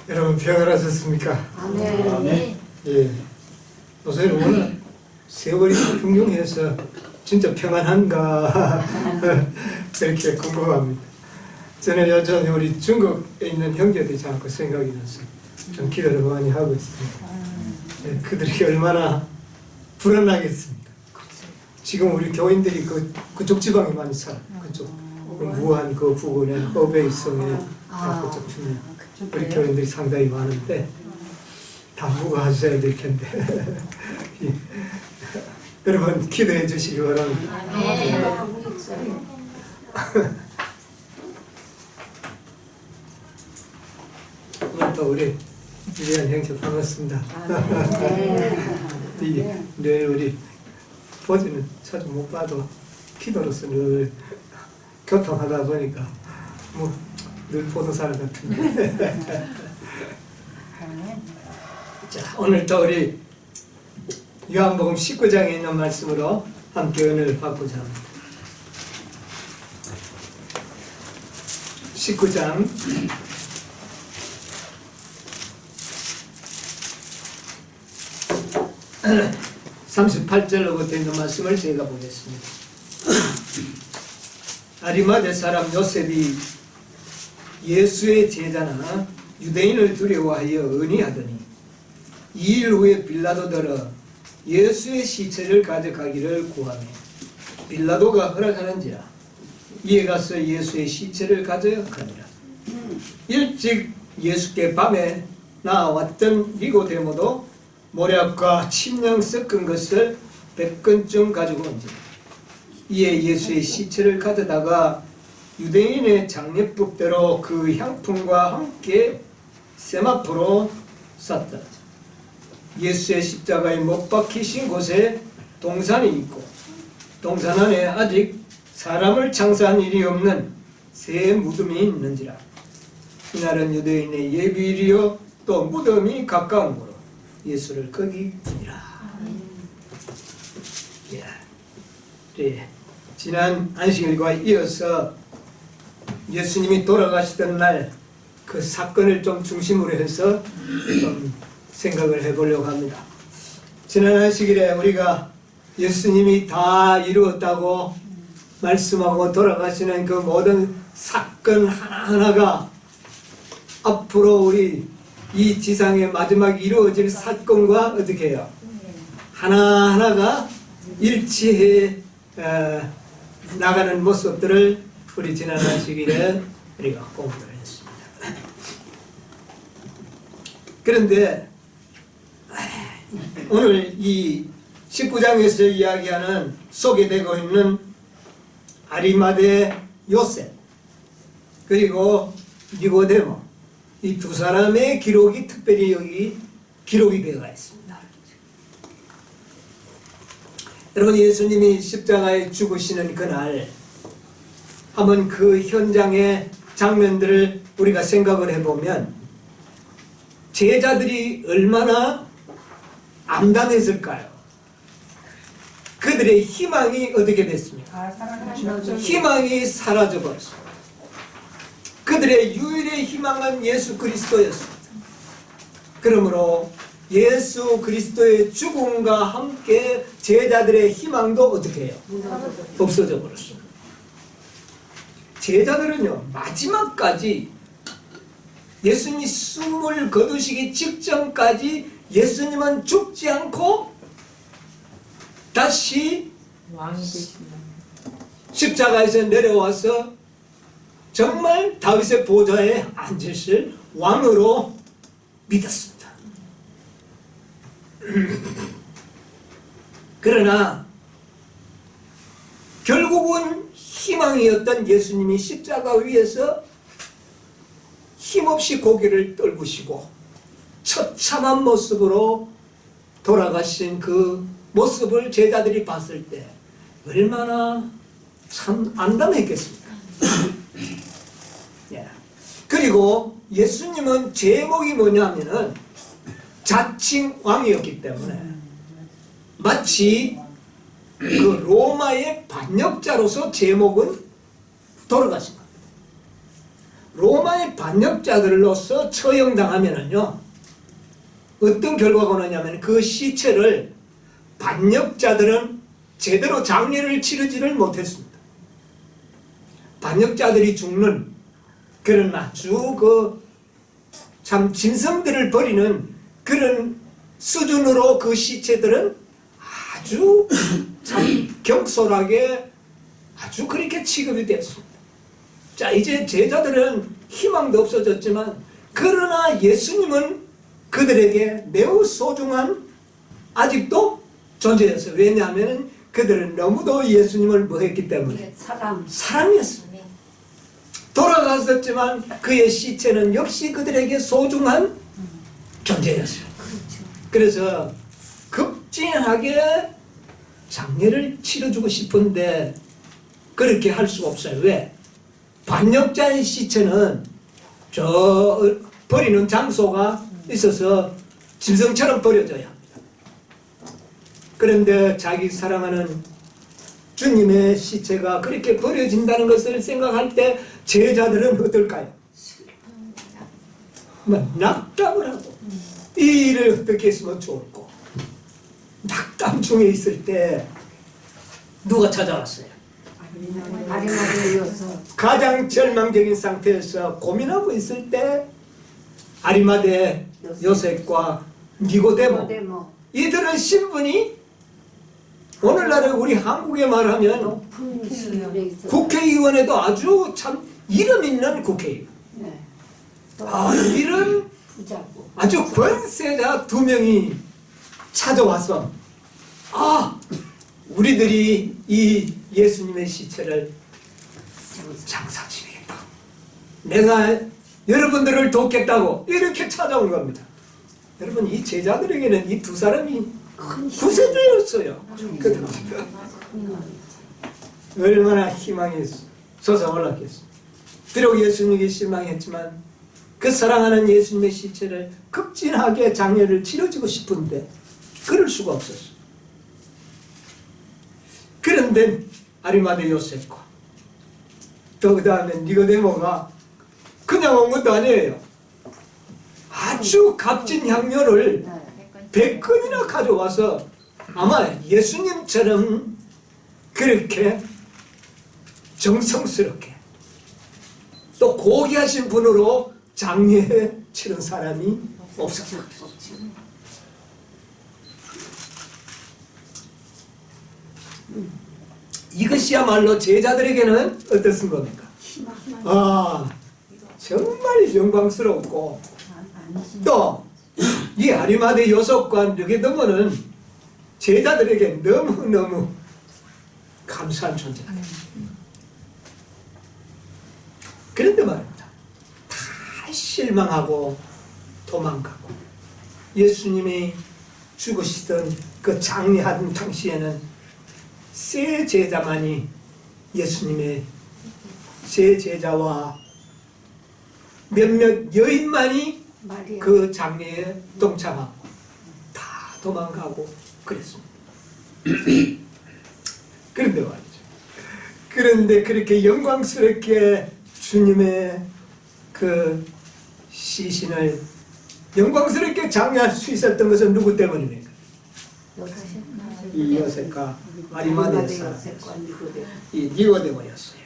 여러분 평안하셨습니까? 아멘. 예. 우선 오늘 세월이 흉흉해서 진짜 평안한가 그렇게 궁금합니다. 저는 여전히 우리 중국에 있는 형제들이 자꾸 생각이 나서 좀 기도를 많이 하고 있습니다. 예, 그들이 얼마나 불안하겠습니까? 지금 우리 교인들이 그쪽 지방에 많이 살아요. 그쪽 무안 그 부근에 허베이성에 그쪽 주변에 우리 교인들이 상당히 많은데 당부가 하셔야 될 텐데 예. 여러분 기도해 주시기 바랍니다. 오늘 또 우리 유리한 형제 반갑습니다. 늘 우리 보지는 자주 못 봐도 기도로서 늘 교통하다 보니까 뭐 늘 보는 사람 같은데 자 오늘 또 우리 요한복음 19장에 있는 말씀으로 함께 은혜를 받고자 합니다. 19장 38절로부터 있는 말씀을 제가 보겠습니다. 아리마대 사람 요셉이 예수의 제자나 유대인을 두려워하여 의논하더니 2일 후에 빌라도더러 예수의 시체를 가져가기를 구하며 빌라도가 허락하는지라 이에 가서 예수의 시체를 가져가니라. 일찍 예수께 밤에 나왔던 니고데모도 모략과 침량 섞은 것을 100근쯤 가지고 온지라. 이에 예수의 시체를 가져다가 유대인의 장례법대로 그 향품과 함께 세마포로 쌌더라. 예수의 십자가에 못 박히신 곳에 동산이 있고 동산 안에 아직 사람을 장사한 일이 없는 새 무덤이 있는지라. 이날은 유대인의 예비일이요 또 무덤이 가까운 거로 예수를 거기 두니라. 예. 지난 안식일과 이어서 예수님이 돌아가시던 날 그 사건을 좀 중심으로 해서 좀 생각을 해보려고 합니다. 지난 안식일에 우리가 예수님이 다 이루었다고 말씀하고 돌아가시는 그 모든 사건 하나하나가 앞으로 우리 이 지상의 마지막 이루어질 사건과 어떻게 해요? 하나하나가 일치해 나가는 모습들을 우리 지난 안식일에 우리가 공부를 했습니다. 그런데 오늘 이 19장에서 이야기하는 소개되고 있는 아리마대 요셉 그리고 니고데모 이 두 사람의 기록이 특별히 여기 기록이 되어 있습니다. 여러분 예수님이 십자가에 죽으시는 그날 한번 그 현장의 장면들을 우리가 생각을 해보면 제자들이 얼마나 암담했을까요? 그들의 희망이 어떻게 됐습니까? 희망이 사라져버렸습니다. 그들의 유일의 희망은 예수 그리스도였습니다. 그러므로 예수 그리스도의 죽음과 함께 제자들의 희망도 어떻게 해요? 없어져 버렸습니다. 제자들은요 마지막까지 예수님이 숨을 거두시기 직전까지 예수님은 죽지 않고 다시 십자가에서 내려와서 정말 다윗의 보좌에 앉으실 왕으로 믿었습니다. 그러나 결국은 희망이었던 예수님이 십자가 위에서 힘없이 고개를 떨구시고 처참한 모습으로 돌아가신 그 모습을 제자들이 봤을 때 얼마나 참 암담했겠습니까? 예. 그리고 예수님은 제목이 뭐냐면은 자칭 왕이었기 때문에 마치 그 로마의 반역자로서 제목은 돌아가신 겁니다. 로마의 반역자들로서 처형당하면은요, 어떤 결과가 오느냐면 그 시체를 반역자들은 제대로 장례를 치르지를 못했습니다. 반역자들이 죽는 그런 아주 참 짐승들을 버리는 그런 수준으로 그 시체들은 아주 참 경솔하게 아주 그렇게 취급이 됐습니다. 자, 이제 제자들은 희망도 없어졌지만 그러나 예수님은 그들에게 매우 소중한 아직도 존재였어요. 왜냐하면 그들은 너무도 예수님을 뭐했기 때문에 사랑이었습니다. 돌아갔었지만 그의 시체는 역시 그들에게 소중한 존재였어요. 그래서 급진하게 장례를 치러주고 싶은데 그렇게 할 수가 없어요. 왜? 반역자의 시체는 저 버리는 장소가 있어서 짐승처럼 버려져야 합니다. 그런데 자기 사랑하는 주님의 시체가 그렇게 버려진다는 것을 생각할 때 제자들은 어떨까요? 낙담을 하고 이 일을 어떻게 했으면 좋을까? 낙담 중에 있을 때 누가 찾아왔어요? 가장 절망적인 상태에서 고민하고 있을 때 아리마대 요셉과 니고데모, 이들은 신분이 오늘날에 우리 한국에 말하면 국회의원에도 아주 참 이름 있는 국회의원, 이런 아주 권세자 두 명이 찾아와서 우리들이 이 예수님의 시체를 장사 지내겠다, 내가 여러분들을 돕겠다고 이렇게 찾아온 겁니다. 여러분, 이 제자들에게는 이 두 사람이 구세주였어요. 얼마나 희망이 솟아올랐겠어. 비록 예수님에게 실망했지만 그 사랑하는 예수님의 시체를 극진하게 장례를 치러주고 싶은데 그럴 수가 없었어. 그런데 아리마대 요셉과 또 그 다음에 니고데모가 그냥 온 것도 아니에요. 아주 값진 향료를 100건이나 가져와서 아마 예수님처럼 그렇게 정성스럽게 또 고귀하신 분으로 장례에 치른 사람이 없었어요. 이것이야말로 제자들에게는 어떻습 겁니까? 정말 영광스럽고 또 이 아리마대 요셉과 니고데모는 제자들에게 너무너무 감사한 존재가 됐어요. 그런데 말입니다, 다 실망하고 도망가고 예수님이 죽으시던 그 장례하던 당시에는 세 제자만이 예수님의 세 제자와 몇몇 여인만이 그 장례에 동참하고 다 도망가고 그랬습니다. 그런데 말이죠. 그런데 그렇게 영광스럽게 주님의 그 시신을 영광스럽게 장례할 수 있었던 것은 누구 때문입니까? 이 요셉과 아리마대 사람, 이 니고데모였어요.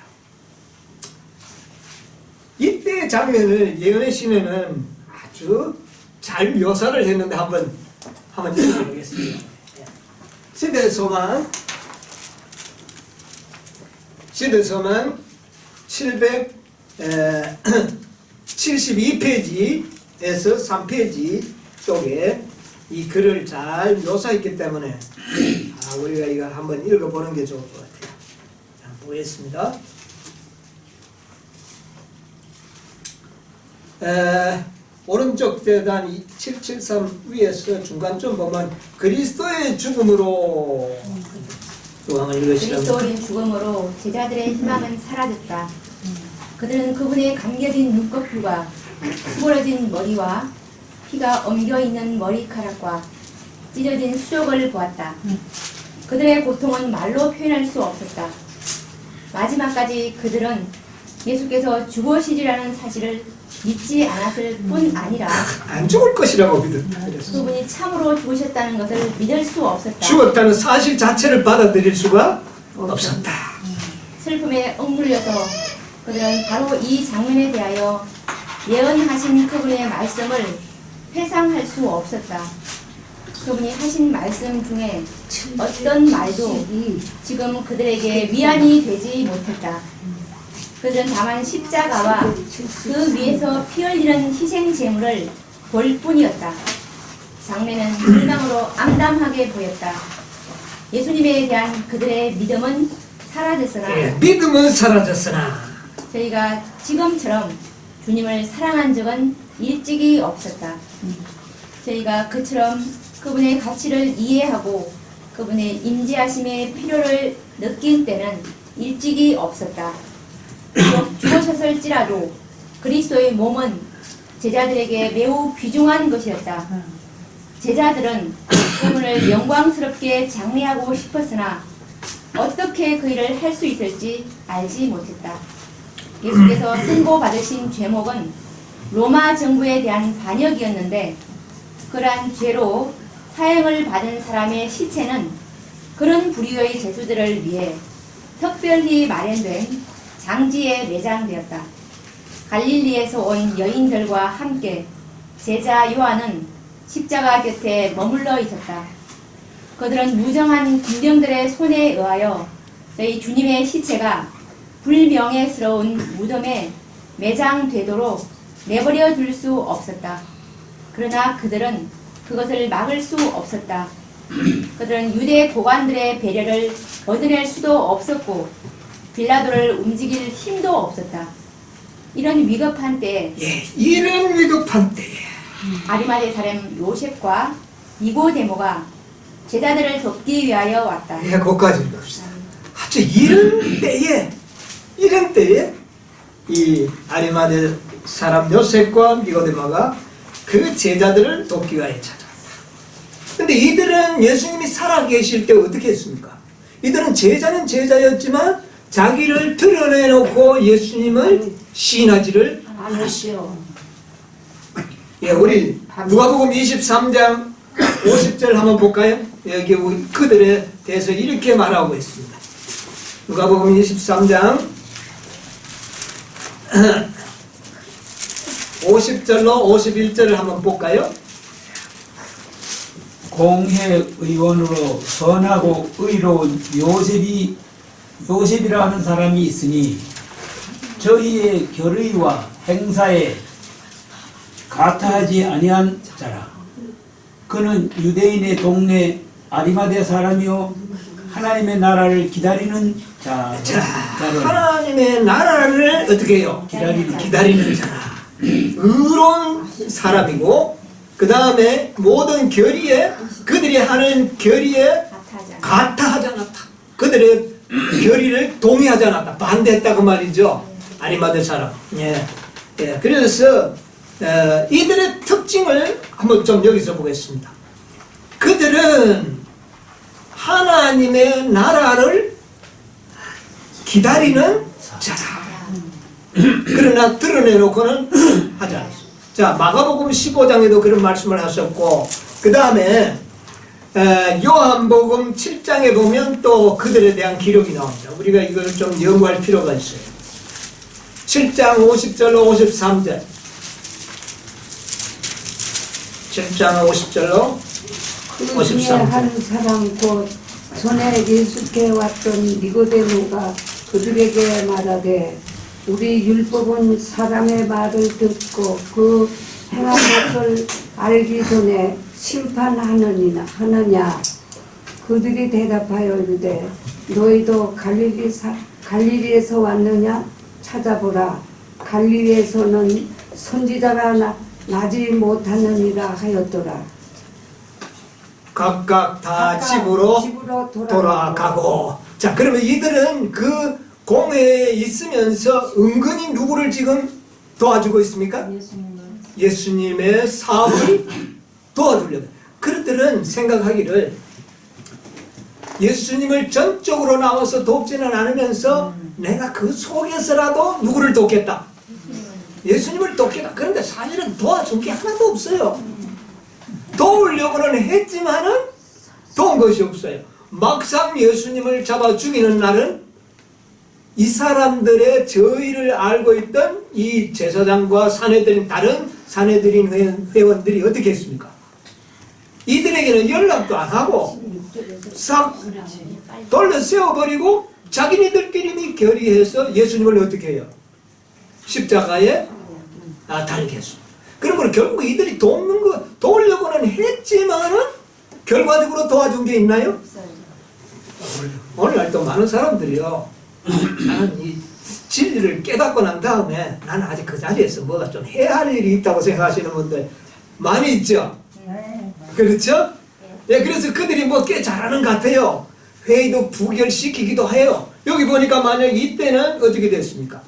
이때의 장면을 예언의 신에는 아주 잘 묘사를 했는데 한번 읽어보겠습니다. 시대소망 772페이지에서 3페이지 쪽에 이 글을 잘 묘사했기 때문에 우리가 이거 한번 읽어보는 게 좋을 것 같아요. 자, 보겠습니다. 오른쪽 대단 773 위에서 중간쯤 보면 그리스도의 죽음으로 그리스도인 죽음으로 제자들의 희망은 사라졌다. 그들은 그분의 감겨진 눈꺼풀과 수그러진 머리와 피가 엉겨있는 머리카락과 찢어진 수족을 보았다. 그들의 고통은 말로 표현할 수 없었다. 마지막까지 그들은 예수께서 죽으시리라는 사실을 믿지 않았을 뿐 아니라 안 죽을 것이라고 믿었다. 그래서 그분이 참으로 죽으셨다는 것을 믿을 수 없었다. 죽었다는 사실 자체를 받아들일 수가 없었다. 슬픔에 억눌려서 그들은 바로 이 장면에 대하여 예언하신 그분의 말씀을 회상할 수 없었다. 그분이 하신 말씀 중에 어떤 말도 지금 그들에게 위안이 되지 못했다. 그들은 다만 십자가와 그 위에서 피 흘리는 희생 제물을 볼 뿐이었다. 장면은 절망으로 암담하게 보였다. 예수님에 대한 그들의 믿음은 사라졌으나 예, 믿음은 사라졌으나 저희가 지금처럼 주님을 사랑한 적은 일찍이 없었다. 저희가 그처럼 그분의 가치를 이해하고 그분의 임재하심의 필요를 느낀 때는 일찍이 없었다. 비록 죽으셨을지라도 그리스도의 몸은 제자들에게 매우 귀중한 것이었다. 제자들은 그분을 영광스럽게 장례하고 싶었으나 어떻게 그 일을 할 수 있을지 알지 못했다. 예수께서 선고받으신 죄목은 로마 정부에 대한 반역이었는데 그러한 죄로 사형을 받은 사람의 시체는 그런 부류의 죄수들을 위해 특별히 마련된 장지에 매장되었다. 갈릴리에서 온 여인들과 함께 제자 요한은 십자가 곁에 머물러 있었다. 그들은 무정한 군병들의 손에 의하여 저희 주님의 시체가 불명예스러운 무덤에 매장되도록 내버려 둘 수 없었다. 그러나 그들은 그것을 막을 수 없었다. 그들은 유대 고관들의 배려를 얻어낼 수도 없었고 빌라도를 움직일 힘도 없었다. 이런 위급한 때에 이런 위급한 때에 아리마대 사람 요셉과 니고데모가 제자들을 돕기 위하여 왔다. 예, 거기까지 봅시다. 아주 이런 때에 이 아리마대 사람 요셉과 니고데모가 그 제자들을 돕기 위하여 찾아왔다. 근데 이들은 예수님이 살아계실 때 어떻게 했습니까? 이들은 제자는 제자였지만 자기를 드러내놓고 예수님을 시인하지를 않았어요. 예, 우리 누가복음 23장 50절 한번 볼까요? 여기 우리 그들에 대해서 이렇게 말하고 있습니다. 누가복음 23장 50절로 51절을 한번 볼까요? 공회의원으로 선하고 의로운 요셉이라는 사람이 있으니 저희의 결의와 행사에 가타하지 아니한 자라. 그는 유대인의 동네 아리마대 사람이요 하나님의 나라를 기다리는 자라. 하나님의 나라를 어떻게 해요? 기다리는 자라. 의로운 사람이고 그 다음에 모든 결의에 그들이 하는 결의에 가타하지 않았다. 그들의 결의를 동의하지 않았다. 반대했다 그 말이죠. 아리마대 사람. 예. 그래서 이들의 특징을 한번 좀 여기서 보겠습니다. 그들은 하나님의 나라를 기다리는 자라. 그러나 드러내놓고는 하지 않았습니다. 자, 마가복음 15장에도 그런 말씀을 하셨고 그 다음에 요한복음 7장에 보면 또 그들에 대한 기록이 나옵니다. 우리가 이걸 좀 연구할 필요가 있어요. 7장 50절로 53절 7장 50절로 그 중에 53절 한 사람 곧 전에 예수께 왔던 니고데모가 그들에게 말하되 우리 율법은 사람의 말을 듣고 그 행한 것을 알기 전에 심판하느냐. 그들이 대답하여 이르되 너희도 갈릴리에서 왔느냐? 찾아보라. 갈릴리에서는 선지자가 나지 못하느니라 하였더라. 각각 다 집으로 돌아가고. 자, 그러면 이들은 그 공회에 있으면서 은근히 누구를 지금 도와주고 있습니까? 예수님의 사업을 도와주려고. 그들은 생각하기를 예수님을 전적으로 나와서 돕지는 않으면서 내가 그 속에서라도 누구를 돕겠다? 예수님을 돕겠다. 그런데 사실은 도와준 게 하나도 없어요. 도우려고는 했지만은 도운 것이 없어요. 막상 예수님을 잡아 죽이는 날은 이 사람들의 저의를 알고 있던 이 제사장과 다른 사내들인 회원들이 어떻게 했습니까? 이들에게는 연락도 안 하고 싹 돌려 세워버리고 자기네들끼리 결의해서 예수님을 어떻게 해요? 십자가에 달게 했습니다. 그러므로 결국 이들이 도우려고는 했지만은 결과적으로 도와준 게 있나요? 오늘날 또 많은 사람들이요, 나는 이 진리를 깨닫고 난 다음에 나는 아직 그 자리에서 뭐가 좀 해야 할 일이 있다고 생각하시는 분들 많이 있죠? 그렇죠? 예, 그래서 그들이 뭐 꽤 잘하는 것 같아요. 회의도 부결시키기도 해요. 여기 보니까 만약 이때는 어떻게 됐습니까?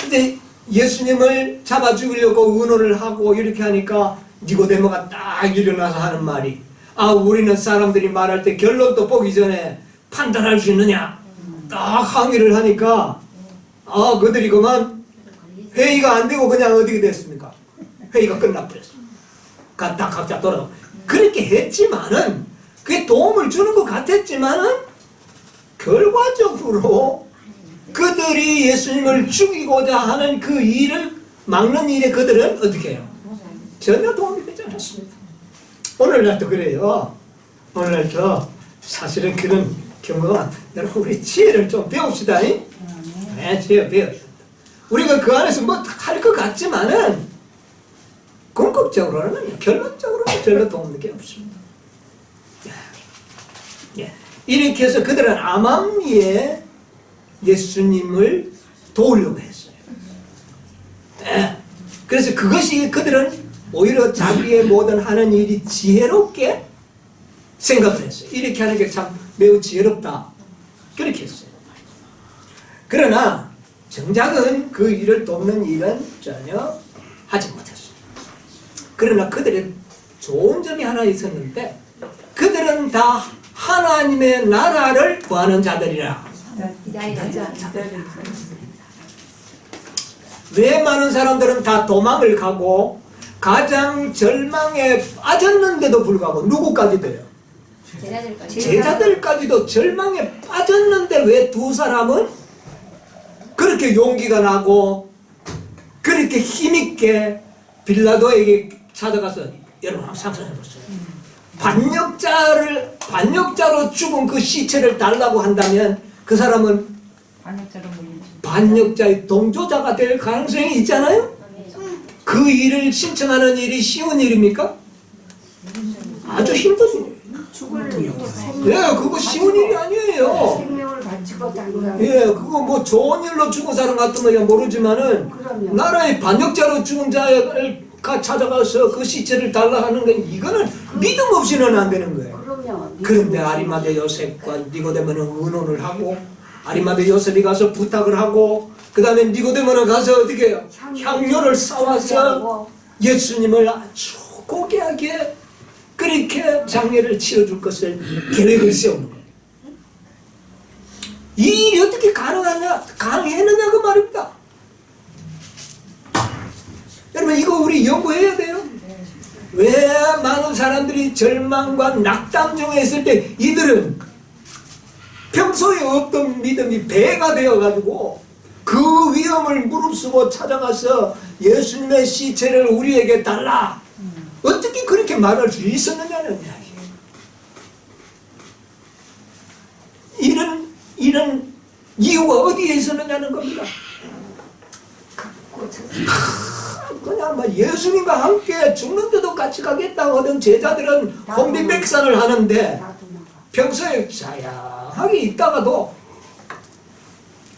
근데 예수님을 잡아 죽이려고 의논을 하고 이렇게 하니까 니고데모가 딱 일어나서 하는 말이, 우리는 사람들이 말할 때 결론도 보기 전에 판단할 수 있느냐? 딱 항의를 하니까 그들이 그만 회의가 안 되고 그냥 어떻게 됐습니까? 회의가 끝나버렸습니다. 다 각자 돌아가고. 그렇게 했지만은 그게 도움을 주는 것 같았지만은 결과적으로 그들이 예수님을 죽이고자 하는 그 일을 막는 일에 그들은 어떻게 해요? 전혀 도움이 되지 않았습니다. 오늘날도 그래요. 오늘날도 사실은 그런 경우가, 여러분 우리 지혜를 좀 배웁시다. 네, 지혜 배워야 된다. 우리가 그 안에서 뭐 할 것 같지만은 궁극적으로는 결론적으로는 별로 도움이 게 없습니다. 예. 이렇게 해서 그들은 암암리에 예수님을 도우려고 했어요. 예. 그래서 그것이 그들은 오히려 자기의 모든 하는 일이 지혜롭게 생각을 했어요. 이렇게 하는 게 참 매우 지혜롭다. 그렇게 했어요. 그러나 정작은 그 일을 돕는 일은 전혀 하지 못했어요. 그러나 그들의 좋은 점이 하나 있었는데, 그들은 다 하나님의 나라를 구하는 자들이라. 왜 많은 사람들은 다 도망을 가고 가장 절망에 빠졌는데도 불구하고 누구까지도요? 제자들까지도 절망에 빠졌는데 왜 두 사람은 그렇게 용기가 나고 그렇게 힘있게 빌라도에게 찾아가서, 여러분 한번 상상해보세요. 반역자로 죽은 그 시체를 달라고 한다면 그 사람은 반역자의 동조자가 될 가능성이 있잖아요? 그 일을 신청하는 일이 쉬운 일입니까? 아주 힘든 일이에요. 예, 그거 쉬운 일이 아니에요. 생명을 바치고 당장. 예, 그거 뭐 좋은 일로 죽은 사람 같으면 모르지만은 나라의 반역자로 죽은 자를 찾아가서 그 시체를 달라 하는 건 이거는 믿음 없이는 안 되는 거예요. 그런데 아리마대 요셉과 니고데모는 의논을 하고, 아리마대 요셉이 가서 부탁을 하고, 그 다음에 니고데모는 가서 어떻게 해요? 향료를 싸와서 예수님을 아주 고귀하게 그렇게 장례를 치러줄 것을 계획을 세우는 거예요. 이 일이 어떻게 가능했느냐 그 말입니다. 여러분 이거 우리 연구해야 돼요. 왜 많은 사람들이 절망과 낙담 중에 있을 때 이들은 평소에 없던 믿음이 배가 되어가지고 그 위험을 무릅쓰고 찾아가서 예수님의 시체를 우리에게 달라. 어떻게 그렇게 말할 수 있었느냐는 이야기예요. 이런 이유가 어디에 있었느냐는 겁니다. 그냥 뭐 예수님과 함께 죽는데도 같이 가겠다고 하던 제자들은 혼비백산을 하는데 평소에 자양하게 있다가도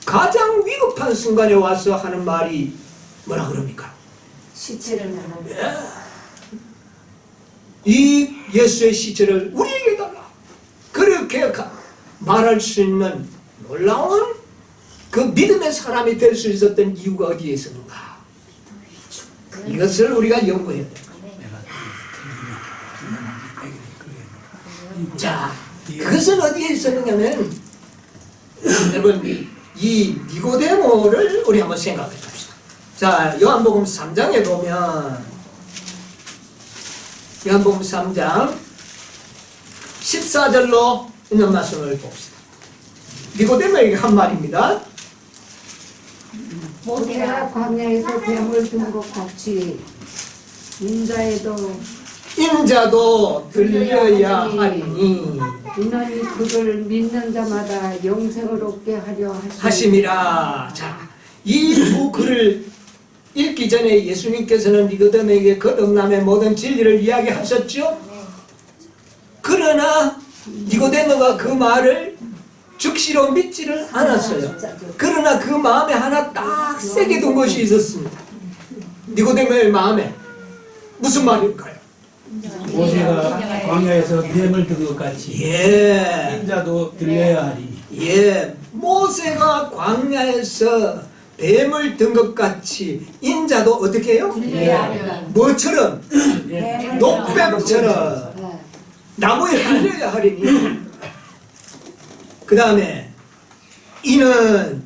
가장 위급한 순간에 와서 하는 말이 뭐라 그럽니까? 시체를 예. 이 예수의 시체를 우리에게 달라. 그렇게 말할 수 있는 놀라운 그 믿음의 사람이 될 수 있었던 이유가 어디에 있었는가? 이것을 우리가 연구해야 돼요. 자, 그것은 어디에 있었느냐면 여러분 이 니고데모를 우리 한번 생각해 봅시다. 자, 요한복음 3장에 보면 요한복음 3장 14절로 있는 말씀을 봅시다. 니고데모에게 한 말입니다. 모세가 광야에서 뱀을 든 것 같이 인자도 들려야 하리니 이는 그를 믿는 자마다 영생을 얻게 하려 하심이라. 자, 이 두 글을 읽기 전에 예수님께서는 니고데모에게 거듭남의 모든 진리를 이야기하셨죠. 그러나 니고데모가 그 말을 즉시로 믿지를 않았어요. 그러나 그 마음에 하나 딱 세게 둔 것이 있었습니다. 니고데모의 마음에 무슨 말일까요? 모세가 광야에서 뱀을 든 것 같이 예, 인자도 들려야 하리니. 예, 모세가 광야에서 뱀을 든 것 같이 인자도 어떻게 해요? 뭐처럼? 녹뱀처럼 나무에 달려야 하리니. 그 다음에 이는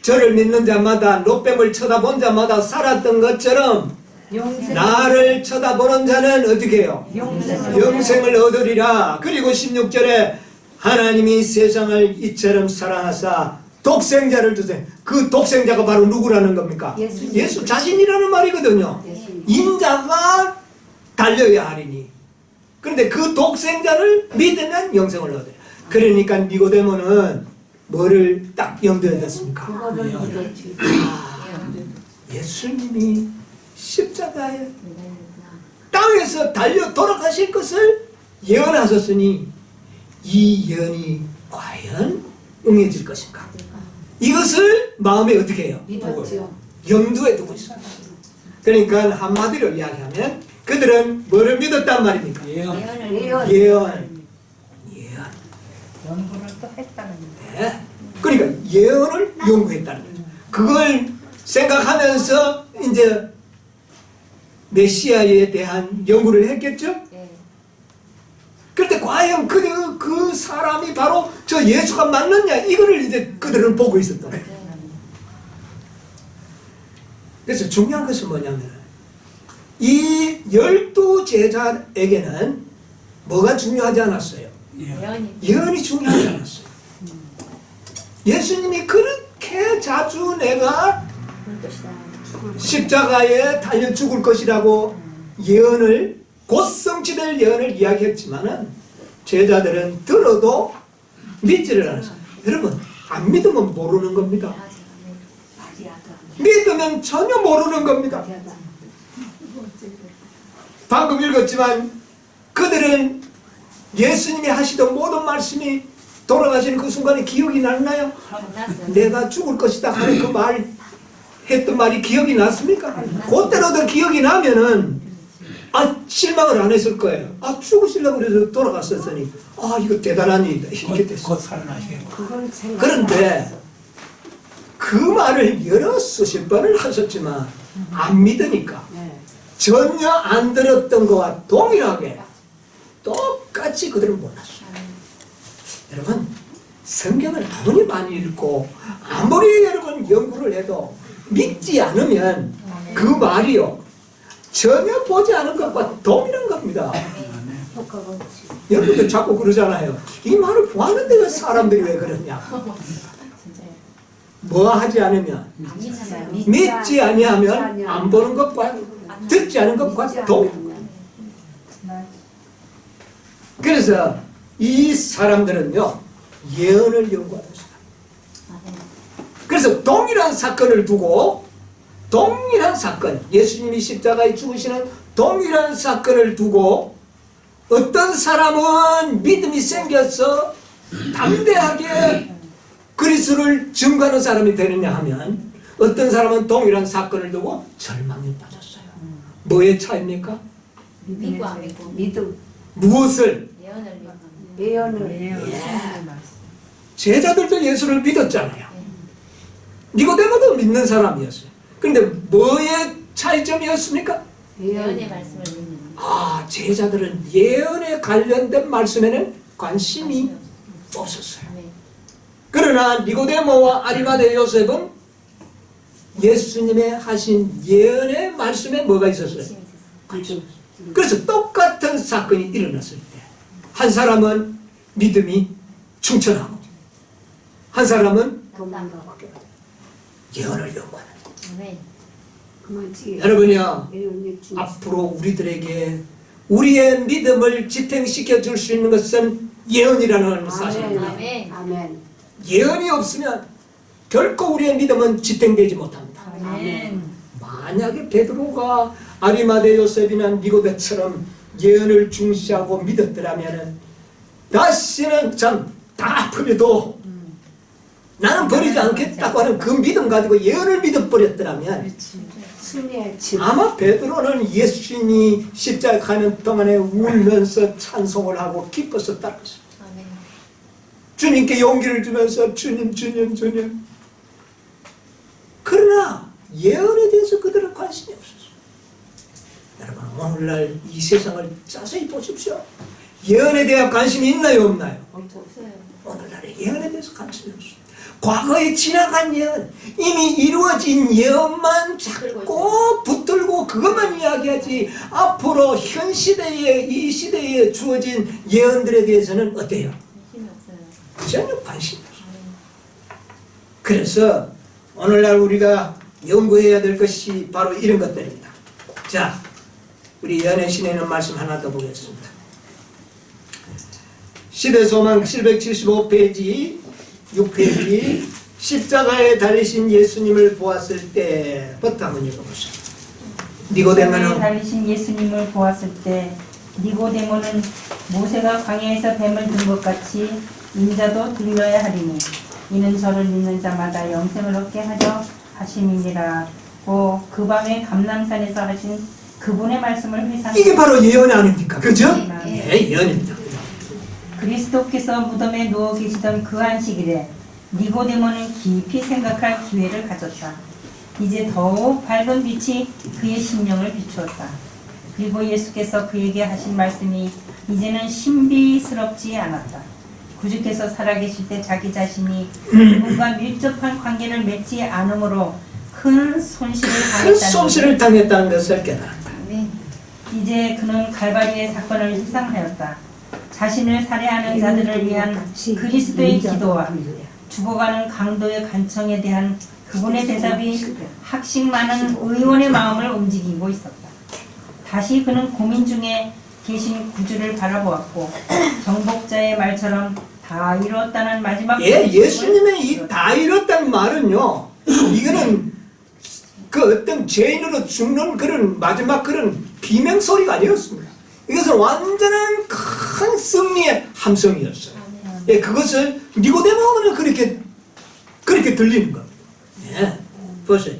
저를 믿는 자마다 녹뱀을 쳐다본 자마다 살았던 것처럼 나를 쳐다보는 자는 어떻게 해요? 영생을 얻으리라. 그리고 16절에 하나님이 세상을 이처럼 사랑하사 독생자를 주세요. 그 독생자가 바로 누구라는 겁니까? 예수 자신이라는 말이거든요. 인자가 달려야 하리니. 그런데 그 독생자를 믿으면 영생을 얻어요. 그러니까 니고데모는 뭐를 딱 염두에 뒀습니까? 예수님이 십자가에 땅에서 달려 돌아가실 것을 예언하셨으니 이 예언이 과연 응해질 것인가? 이것을 마음에 어떻게 해요? 염두에 두고 있어요. 그러니까 한마디로 이야기하면 그들은 뭐를 믿었단 말입니까? 예언. 연구를 또 했다는 거예요. 네. 그러니까 예언을 연구했다는 거죠. 그걸 생각하면서 이제 메시아에 대한 연구를 했겠죠? 그런데 과연 그 사람이 바로 저 예수가 맞느냐 이거를 이제 그들은 보고 있었던 거예요. 그래서 중요한 것은 뭐냐면 이 12 제자에게는 뭐가 중요하지 않았어요? 예언이 중요하지 않았어요. 예수님이 그렇게 자주 내가 십자가에 달려 죽을 것이라고 예언을 곧 성취될 예언을 이야기했지만은 제자들은 들어도 믿지를 않았어요. 여러분 안 믿으면 모르는 겁니다. 믿으면 전혀 모르는 겁니다. 방금 읽었지만 그들은 예수님이 하시던 모든 말씀이 돌아가시는 그 순간에 기억이 났나요? 내가 죽을 것이다 하는 그 말 했던 말이 기억이 났습니까? 그때로도 기억이 나면은 실망을 안 했을 거예요. 죽으시려고 그래서 돌아갔었으니 이거 대단한 일이다 이렇게 됐어요. 곧 살아나시겠고. 그런데 그 말을 여러 수십 번을 하셨지만 안 믿으니까 전혀 안 들었던 것과 동일하게 똑같이 그들은 몰랐어요. 여러분 성경을 아무리 많이 읽고 아무리 여러분 연구를 해도 믿지 않으면 그 말이요 전혀 보지 않은 것과 동일한 겁니다. 여러분들 자꾸 그러잖아요. 이 말을 보았는데 왜 사람들이 왜 그러냐. 뭐 하지 않으면 믿지 아니하면 안 보는 것과 듣지 않은 것과 동일한. 그래서 이 사람들은요 예언을 연구하는 사람. 그래서 동일한 사건을 두고 동일한 사건, 예수님이 십자가에 죽으시는 동일한 사건을 두고 어떤 사람은 믿음이 생겨서 담대하게 그리스도를 증거하는 사람이 되느냐 하면 어떤 사람은 동일한 사건을 두고 절망에 빠졌어요. 뭐의 차이입니까? 믿고 안 믿고. 믿음, 무엇을? 예언을. 제자들도 예수를 믿었잖아요. 니고데모도 믿는 사람이었어요. 그런데 뭐의 차이점이었습니까? 예언의 말씀을 믿는. 제자들은 예언에 관련된 말씀에는 관심이 없었어요. 그러나 니고데모와 아리마대 요셉은 예수님의 하신 예언의 말씀에 뭐가 있었어요? 그래서 똑같은 사건이 일어났을 때 한 사람은 믿음이 충천하고 한 사람은 도망가고 예언을 연구하는. 아멘. 그만치 여러분이요, 예언의 중 앞으로 우리들에게 우리의 믿음을 지탱시켜 줄 수 있는 것은 예언이라는 사실입니다. 아멘. 아멘. 예언이 없으면 결코 우리의 믿음은 지탱되지 못합니다. 아멘. 만약에 베드로가 아리마대 요셉이나 니고데처럼 예언을 중시하고 믿었더라면 다시는 참 다 아프려도 나는 버리지 않겠다고 하는 그 믿음 가지고 예언을 믿어버렸더라면 승리의 집 아마 베드로는 예수님이 십자가 가는 동안에 울면서 찬송을 하고 기뻐서 따랐습니다. 아멘. 주님께 용기를 주면서 주님 주님 주님. 그러나 예언에 대해서 그들은 관심이 없었어요. 여러분, 오늘날 이 세상을 자세히 보십시오. 예언에 대한 관심이 있나요 없나요? 없어요. 오늘날의 예언에 대해서 관심이 없습니다. 과거에 지나간 예언, 이미 이루어진 예언만 자꾸 붙들고 그것만 이야기하지 앞으로 현 시대에 이 시대에 주어진 예언들에 대해서는 어때요? 힘이 없어요. 전혀 관심이 없어요. 그래서 오늘날 우리가 연구해야 될 것이 바로 이런 것들입니다. 자, 우리 예언의 신에 있는 말씀 하나 더 보겠습니다. 시대소망 775페이지 6페이지 십자가에 달리신 예수님을 보았을 때부터 한번 읽어보시죠. 십자가에 니고데모는 달리신 예수님을 보았을 때 니고데모는 모세가 광야에서 뱀을 든 것 같이 인자도 들려야 하리니 이는 저를 믿는 자마다 영생을 얻게 하려 하심이니라. 그 밤에 감람산에서 하신 그분의 말씀을 회상하니 이게 바로 예언 아닙니까? 그죠? 네. 예, 예언입니다. 그리스도께서 무덤에 누워 계시던 그 안식일에 니고데모는 깊이 생각할 기회를 가졌다. 이제 더욱 밝은 빛이 그의 심령을 비추었다. 그리고 예수께서 그에게 하신 말씀이 이제는 신비스럽지 않았다. 구주께서 살아계실 때 자기 자신이 그분과 밀접한 관계를 맺지 않으므로 큰 손실을 큰 손실을 당했다는 당했다는 것을 깨달았다. 아멘. 이제 그는 갈바리의 사건을 회상하였다. 자신을 살해하는 자들을 위한 그리스도의 기도와 죽어가는 강도의 간청에 대한 그분의 대답이 학식 많은 의원의 마음을 움직이고 있었다. 다시 그는 고민 중에 계신 구주를 바라보았고 정복자의 말처럼 다 이루었다는 마지막 예수님의 이 다 이뤘다는 말은요, 이거는 그 어떤 죄인으로 죽는 그런 마지막 그런 비명소리가 아니었습니다. 이것은 완전한 큰 승리의 함성이었어요. 예, 그것을 니고데모는 그렇게 들리는 겁니다. 예, 보세요.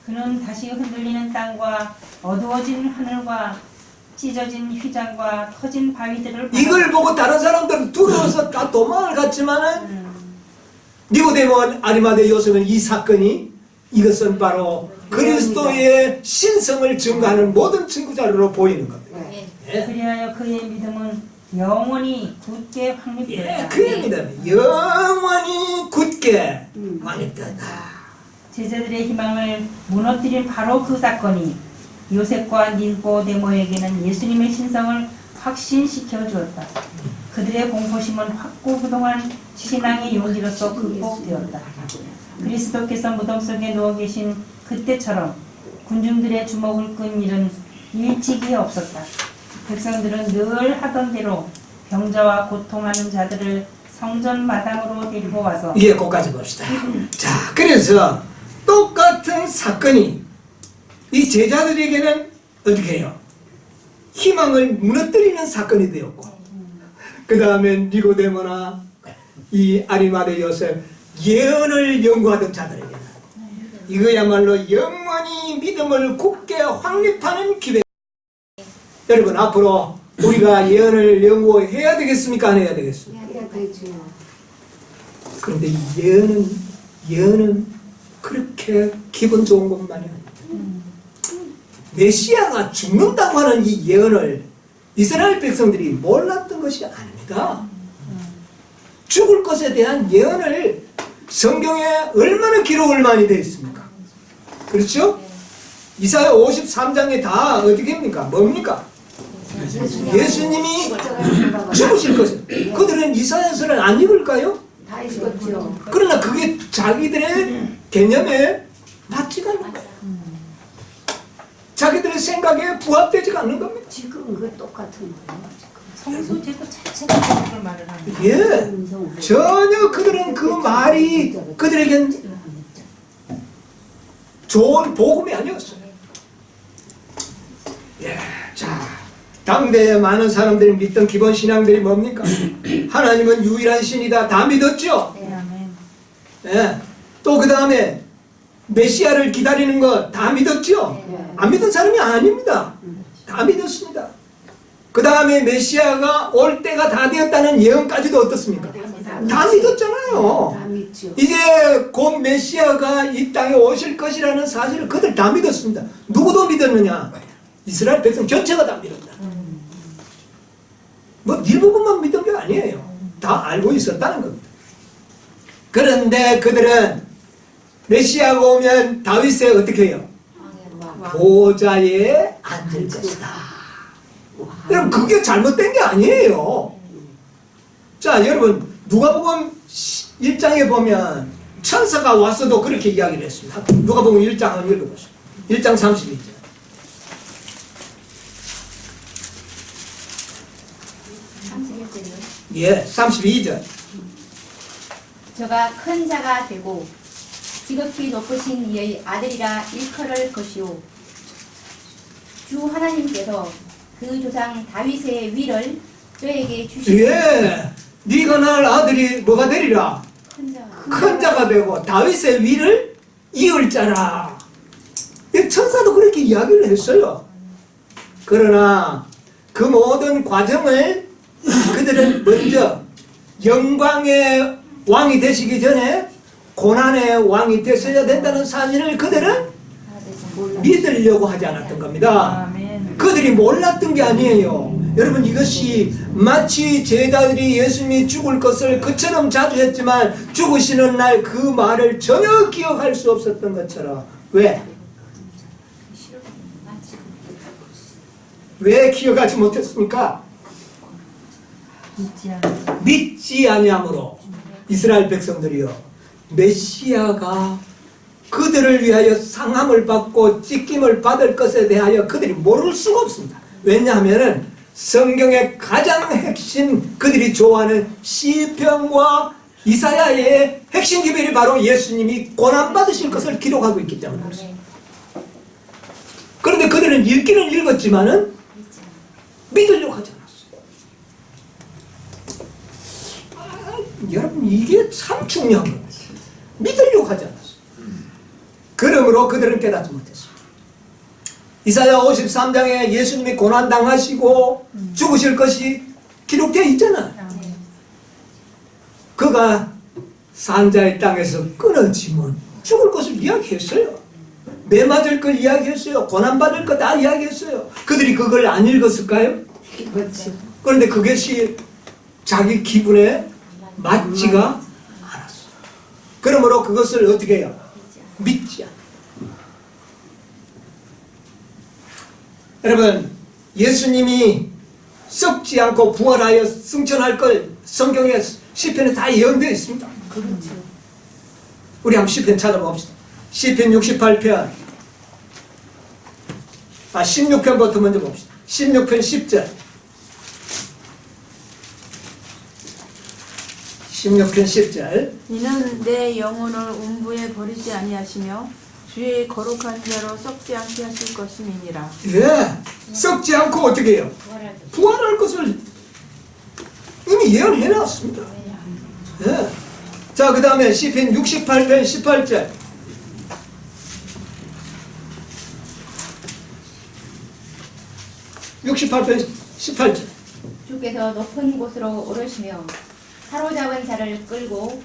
그는 다시 흔들리는 땅과 어두워진 하늘과 찢어진 휘장과 터진 바위들을 이걸 보고 다른 사람들은 두려워서 다 도망을 갔지만은 니고데모 아리마대 요셉은 이 사건이 이것은 바로 그리스도의 신성을 증거하는 모든 증거자료로 보이는 겁니다. 아멘. 예. 그리하여 그의 믿음은 영원히 굳게 확립되었다. 예, 그의 믿음 영원히 굳게 확립되었다. 제자들의 희망을 무너뜨린 바로 그 사건이 요셉과 니고데모에게는 예수님의 신성을 확신시켜 주었다. 그들의 공포심은 확고부동한 신앙의 용기로서 극복되었다. 그리스도께서 무덤 속에 누워 계신 그때처럼 군중들의 주목을 끈 일은 일찍이 없었다. 백성들은 늘 하던 대로 병자와 고통하는 자들을 성전 마당으로 데리고 와서 예, 거기까지 봅시다. 자, 그래서 똑같은 사건이 이 제자들에게는 어떻게 해요? 희망을 무너뜨리는 사건이 되었고, 그 다음에 니고데모나 이 아리마대 요셉 예언을 연구하던 자들에게는 이거야말로 영원히 믿음을 굳게 확립하는 기회. 여러분, 앞으로 우리가 예언을 연구해야 되겠습니까? 안 해야 되겠습니까? 해야 되죠. 그런데 이 예언은 그렇게 기분 좋은 것만이 아닙니다. 메시아가 죽는다고 하는 이 예언을 이스라엘 백성들이 몰랐던 것이 아닙니다. 죽을 것에 대한 예언을 성경에 얼마나 기록을 많이 되어 있습니까? 그렇죠? 이사야 53장에 다 어떻게 합니까? 뭡니까? 예수님이 죽으실 것을. 그들은 이사야서를 안 읽을까요? 다 읽었죠. 그러나 그게 자기들의 개념에 맞지가 않는 거예요. 자기들의 생각에 부합되지가 않는 겁니다. 지금 그 똑같은 거예요. 성소 제도 자체가 그걸 말을 하는 거예요. 예, 전혀 그들은 그 말이 그들에겐 좋은 복음이 아니었어요. 예, 자, 당대에 많은 사람들이 믿던 기본 신앙들이 뭡니까? 하나님은 유일한 신이다. 다 믿었죠? 네, 아멘. 예, 또 그 다음에 메시아를 기다리는 거 다 믿었죠? 안 믿은 사람이 아닙니다. 다 믿었습니다. 그 다음에 메시아가 올 때가 다 되었다는 예언까지도 어떻습니까? 다 믿었잖아요. 다 믿죠. 이제 곧 메시아가 이 땅에 오실 것이라는 사실을 그들 다 믿었습니다. 누구도 믿었느냐? 이스라엘 백성 전체가 다 믿었다. 뭐 일부분만 믿은 게 아니에요. 다 알고 있었다는 겁니다. 그런데 그들은 메시아가 오면 다윗의 어떻게 해요? 보좌에 앉을 것이다. 여러분 그게 잘못된 게 아니에요. 자 여러분 누가복음 1장에 보면 천사가 와서도 그렇게 이야기를 했습니다. 누가복음 1장 한번 읽어보세요. 1장 32절. 예, 32절. 저가 큰 자가 되고 지극히 높으신 이의 아들이라 일컬을 것이요 주 하나님께서 그 조상 다윗의 위를 저에게 주시고 예, 네가 날 아들이 뭐가 되리라? 큰 자가 되고 다윗의 위를 이을 자라. 이 천사도 그렇게 이야기를 했어요. 그러나 그 모든 과정을 그들은 먼저 영광의 왕이 되시기 전에 고난의 왕이 되셔야 된다는 사실을 그들은 믿으려고 하지 않았던 겁니다. 아멘. 그들이 몰랐던 게 아니에요. 여러분 이것이 마치 제자들이 예수님이 죽을 것을 그처럼 자주 했지만 죽으시는 날 그 말을 전혀 기억할 수 없었던 것처럼. 왜? 왜 기억하지 못했습니까? 믿지 아니함으로. 이스라엘 백성들이요 메시아가 그들을 위하여 상함을 받고 찢김을 받을 것에 대하여 그들이 모를 수가 없습니다. 왜냐하면 성경의 가장 핵심 그들이 좋아하는 시편과 이사야의 핵심 기별이 바로 예수님이 고난받으실 것을 기록하고 있기 때문에 그렇습니다. 그런데 그들은 읽기는 읽었지만은 믿으려고 하지 않았어요. 여러분 이게 참 중요한 겁니다. 믿으려고 하지 않았어요. 그러므로 그들은 깨닫지 못했어요. 이사야 53장에 예수님이 고난당하시고 죽으실 것이 기록되어 있잖아요. 그가 산자의 땅에서 끊어지면 죽을 것을 이야기했어요. 매 맞을 걸 이야기했어요. 고난받을 거 다 이야기했어요. 그들이 그걸 안 읽었을까요? 그렇죠. 그런데 그것이 자기 기분에 맞지가 않았어요. 그러므로 그것을 어떻게 해요? 믿지 않아요. 여러분 예수님이 썩지 않고 부활하여 승천할 걸 성경에 시편에 다 예언되어 있습니다. 그렇죠. 우리 한번 시편 찾아봅시다. 시편 68편 16편부터 먼저 봅시다. 16편 10절 16편 10절 이는 내 영혼을 음부에 버리지 아니하시며 주의 거룩한 자로 썩지 않게 하실 것임이니라. 예, 썩지 않고 어떻게 해요? 부활할 것을 이미 예언해 놨습니다. 예. 자, 그 다음에 시편 68편 18절 68편 18절 주께서 높은 곳으로 오르시며 사로잡은 자를 끌고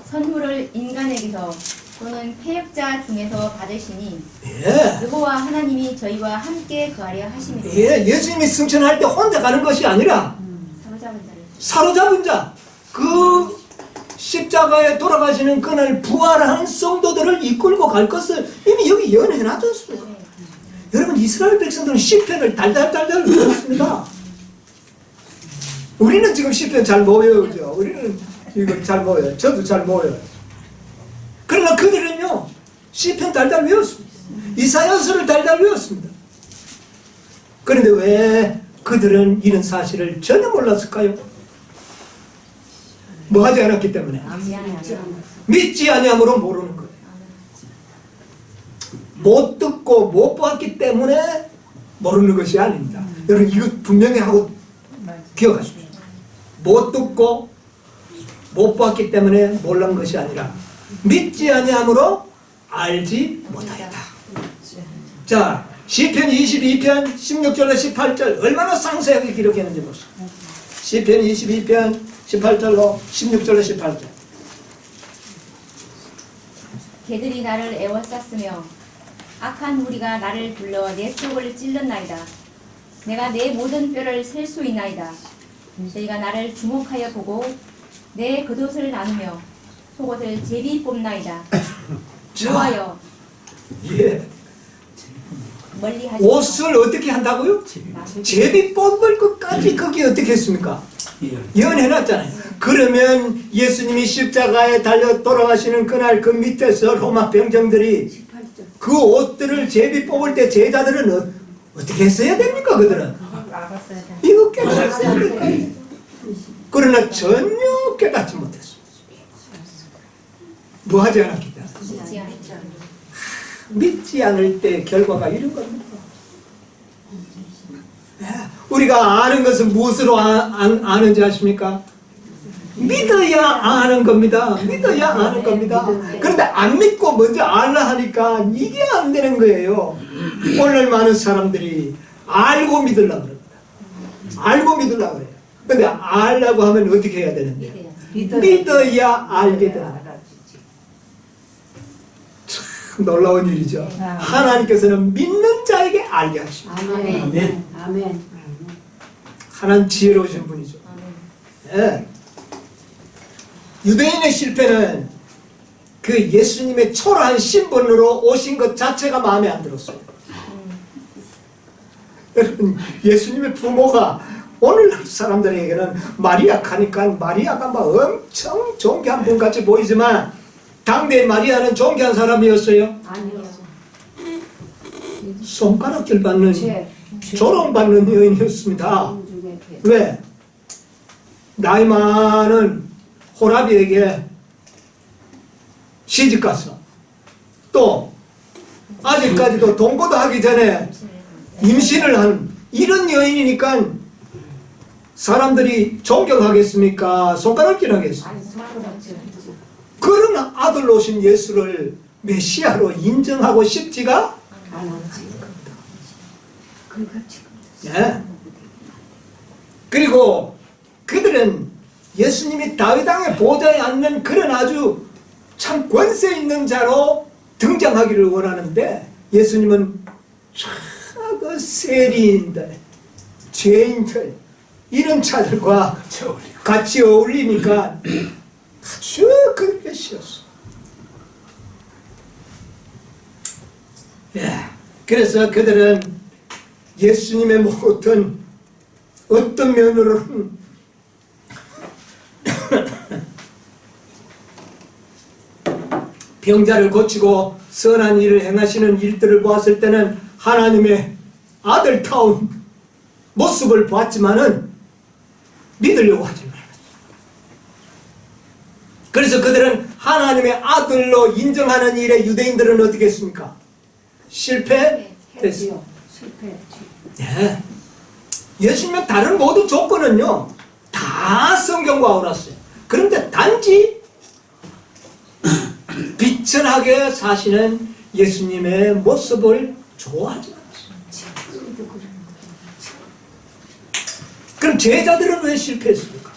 선물을 인간에게서 또는 패역자 중에서 받으시니 예. 여호와 하나님이 저희와 함께 거하려 하심이라. 예, 예수님이 승천할 때 혼자 가는 것이 아니라 사로잡은 자를 사로잡은 자, 그 십자가에 돌아가시는 그날 부활한 성도들을 이끌고 갈 것을 이미 여기 예언해놨지 않습니까? 여러분, 이스라엘 백성들은 시편을 달달달달 외웠습니다. 우리는 지금 시편 잘 못 외우죠. 우리는 이거 잘 못 외워요. 저도 잘 못 외워요. 그러나 그들은요, 시편 달달 외웠습니다. 이사야서를 달달 외웠습니다. 그런데 왜 그들은 이런 사실을 전혀 몰랐을까요? 뭐 하지 않았기 때문에. 믿지 아니함으로 모르는 거예요. 못 듣고 못 봤기 때문에 모르는 것이 아닙니다. 여러분, 이거 분명히 하고 기억하십시오. 못 듣고 못 봤기 때문에 몰란 것이 아니라 믿지 아니함으로 알지 못하였다. 자, 시편 22편 16절로 18절 얼마나 상세하게 기록했는지 보세요. 시편 22편 18절로 16절로 18절. 개들이 나를 애워쌌으며 악한 무리가 나를 불러 내 속을 찔렀나이다. 내가 내 모든 뼈를 셀 수 있나이다. 저희가 나를 주목하여 보고 내 겉옷을 나누며 속옷을 제비 뽑나이다. 좋아요. 예. 멀리 하지 옷을 어떻게 한다고요? 제비 뽑을 것까지 거기 어떻게 했습니까? 예언해놨잖아요. 그러면 예수님이 십자가에 달려 돌아가시는 그날 그 밑에서 로마 병정들이 그 옷들을 제비 뽑을 때 제자들은 어떻게 했어야 됩니까? 그들은 이거 깨달았어야 됩니다. 그러나 전혀 깨닫지 못했습니다. 뭐 하지 않았기 때문에. 믿지 않을 때 결과가 이런 겁니다. 우리가 아는 것은 무엇으로 아는지 아십니까? 믿어야 아는 겁니다. 믿어야 아는 겁니다. 그런데 안 믿고 먼저 알라 하니까 이게 안 되는 거예요. 오늘 많은 사람들이 알고 믿으려고 그럽니다. 알고 믿으려고 그래요. 근데 알라고 하면 어떻게 해야 되는데? 믿어야 알게 되는. 참 놀라운 일이죠. 하나님께서는 믿는 자에게 알게 하십니다. 아멘. 아멘. 하나님 지혜로우신 분이죠. 네. 유대인의 실패는 그 예수님의 초라한 신분으로 오신 것 자체가 마음에 안 들었어요. 여러분, 예수님의 부모가 오늘날 사람들에게는 마리아가니까 마리아가 막 엄청 존귀한 분 같이 보이지만 당대 마리아는 존귀한 사람이었어요. 아니요. 손가락질 받는 조롱받는 여인이었습니다. 왜? 나이 많은 호라비에게 시집갔어. 또 아직까지도 동거도 하기 전에 임신을 한 이런 여인이니까 사람들이 존경하겠습니까? 손가락질 하겠습니까? 그런 아들로 오신 예수를 메시아로 인정하고 싶지가 예. 그리고 그들은 예수님이 다윗 왕의 보좌에 앉는 그런 아주 참 권세 있는 자로 등장하기를 원하는데 예수님은 그 세리인들, 죄인들 이런 자들과 같이 어울리니까 아주 그렇게 쉬었어. 예. 그래서 그들은 예수님의 모든 어떤 면으로는 병자를 고치고 선한 일을 행하시는 일들을 보았을 때는 하나님의 아들다운 모습을 보았지만은 믿으려고 하지 말았어요. 그래서 그들은 하나님의 아들로 인정하는 일에 유대인들은 어떻게 했습니까? 실패했어요. 네. 예수님의 다른 모든 조건은요 다 성경과 옳았어요. 그런데 단지 비천하게 사시는 예수님의 모습을 좋아하지 않았어요. 그럼 제자들은 왜 실패했습니까?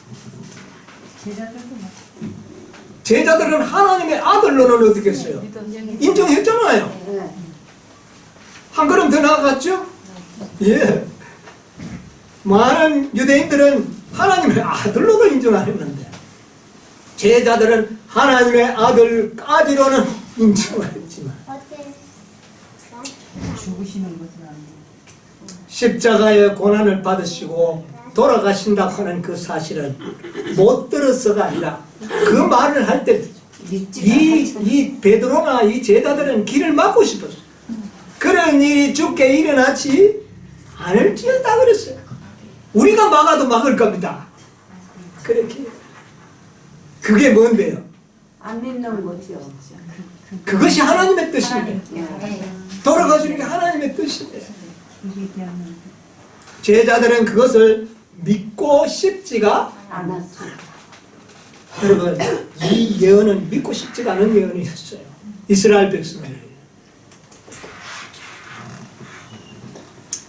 제자들은 하나님의 아들로는 어떻게 했어요? 인정했잖아요. 한 걸음 더 나아갔죠? 예. 많은 유대인들은 하나님의 아들로도 인정 안 했는데 제자들은 하나님의 아들까지로는 인정을 했지만 죽으시는 것은 아니에요. 십자가의 고난을 받으시고 돌아가신다고 하는 그 사실을 못 들어서가 아니라 그 말을 할 때 이 베드로나 이 제자들은 길을 막고 싶었어. 그런 일이 죽게 일어나지 않을지어다 그랬어요. 우리가 막아도 막을 겁니다. 그렇게 그게 뭔데요? 안 믿는 거죠. 그것이 하나님의 뜻입니다. 네. 돌아가시는 게 하나님의 뜻인데 그게 대한 제자들은 그것을 믿고 싶지가 안 왔죠. 여러분 이 예언은 믿고 싶지가 않은 예언이었어요. 이스라엘 백성들.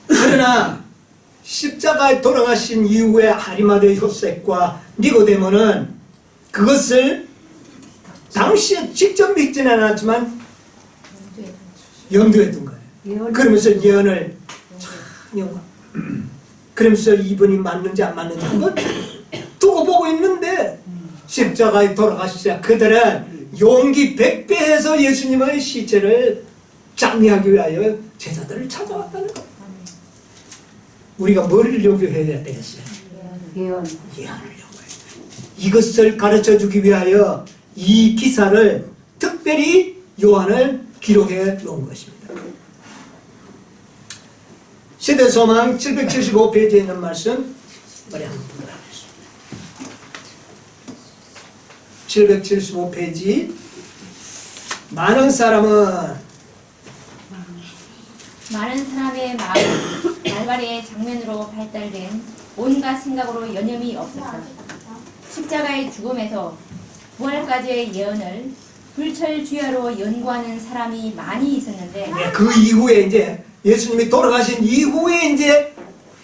그러나 십자가에 돌아가신 이후에 아리마대 요셉과 니고데모는 그것을 당시에 직접 믿지는 않았지만 염두에 둔 거예요. 그러면서 예언을 참 그러면서 이분이 맞는지 안 맞는지 한번 두고 보고 있는데 십자가에 돌아가시자 그들은 용기 100배해서 예수님의 시체를 장례하기 위하여 제자들을 찾아왔다는 거예요. 우리가 뭐를 요구해야 되겠어요? 예언. 예언을 요구해요. 이것을 가르쳐주기 위하여 이 기사를 특별히 요한을 기록해 놓은 것입니다. 시대소망 775페이지에 있는 말씀 우리 한번 보도록 하겠습니다. 775페이지 많은 사람의 마음은 말발의 장면으로 발달된 온갖 생각으로 여념이 없었다. 십자가의 죽음에서 부활까지의 예언을 불철주야로 연구하는 사람이 많이 있었는데 그 이후에 이제 예수님이 돌아가신 이후에 이제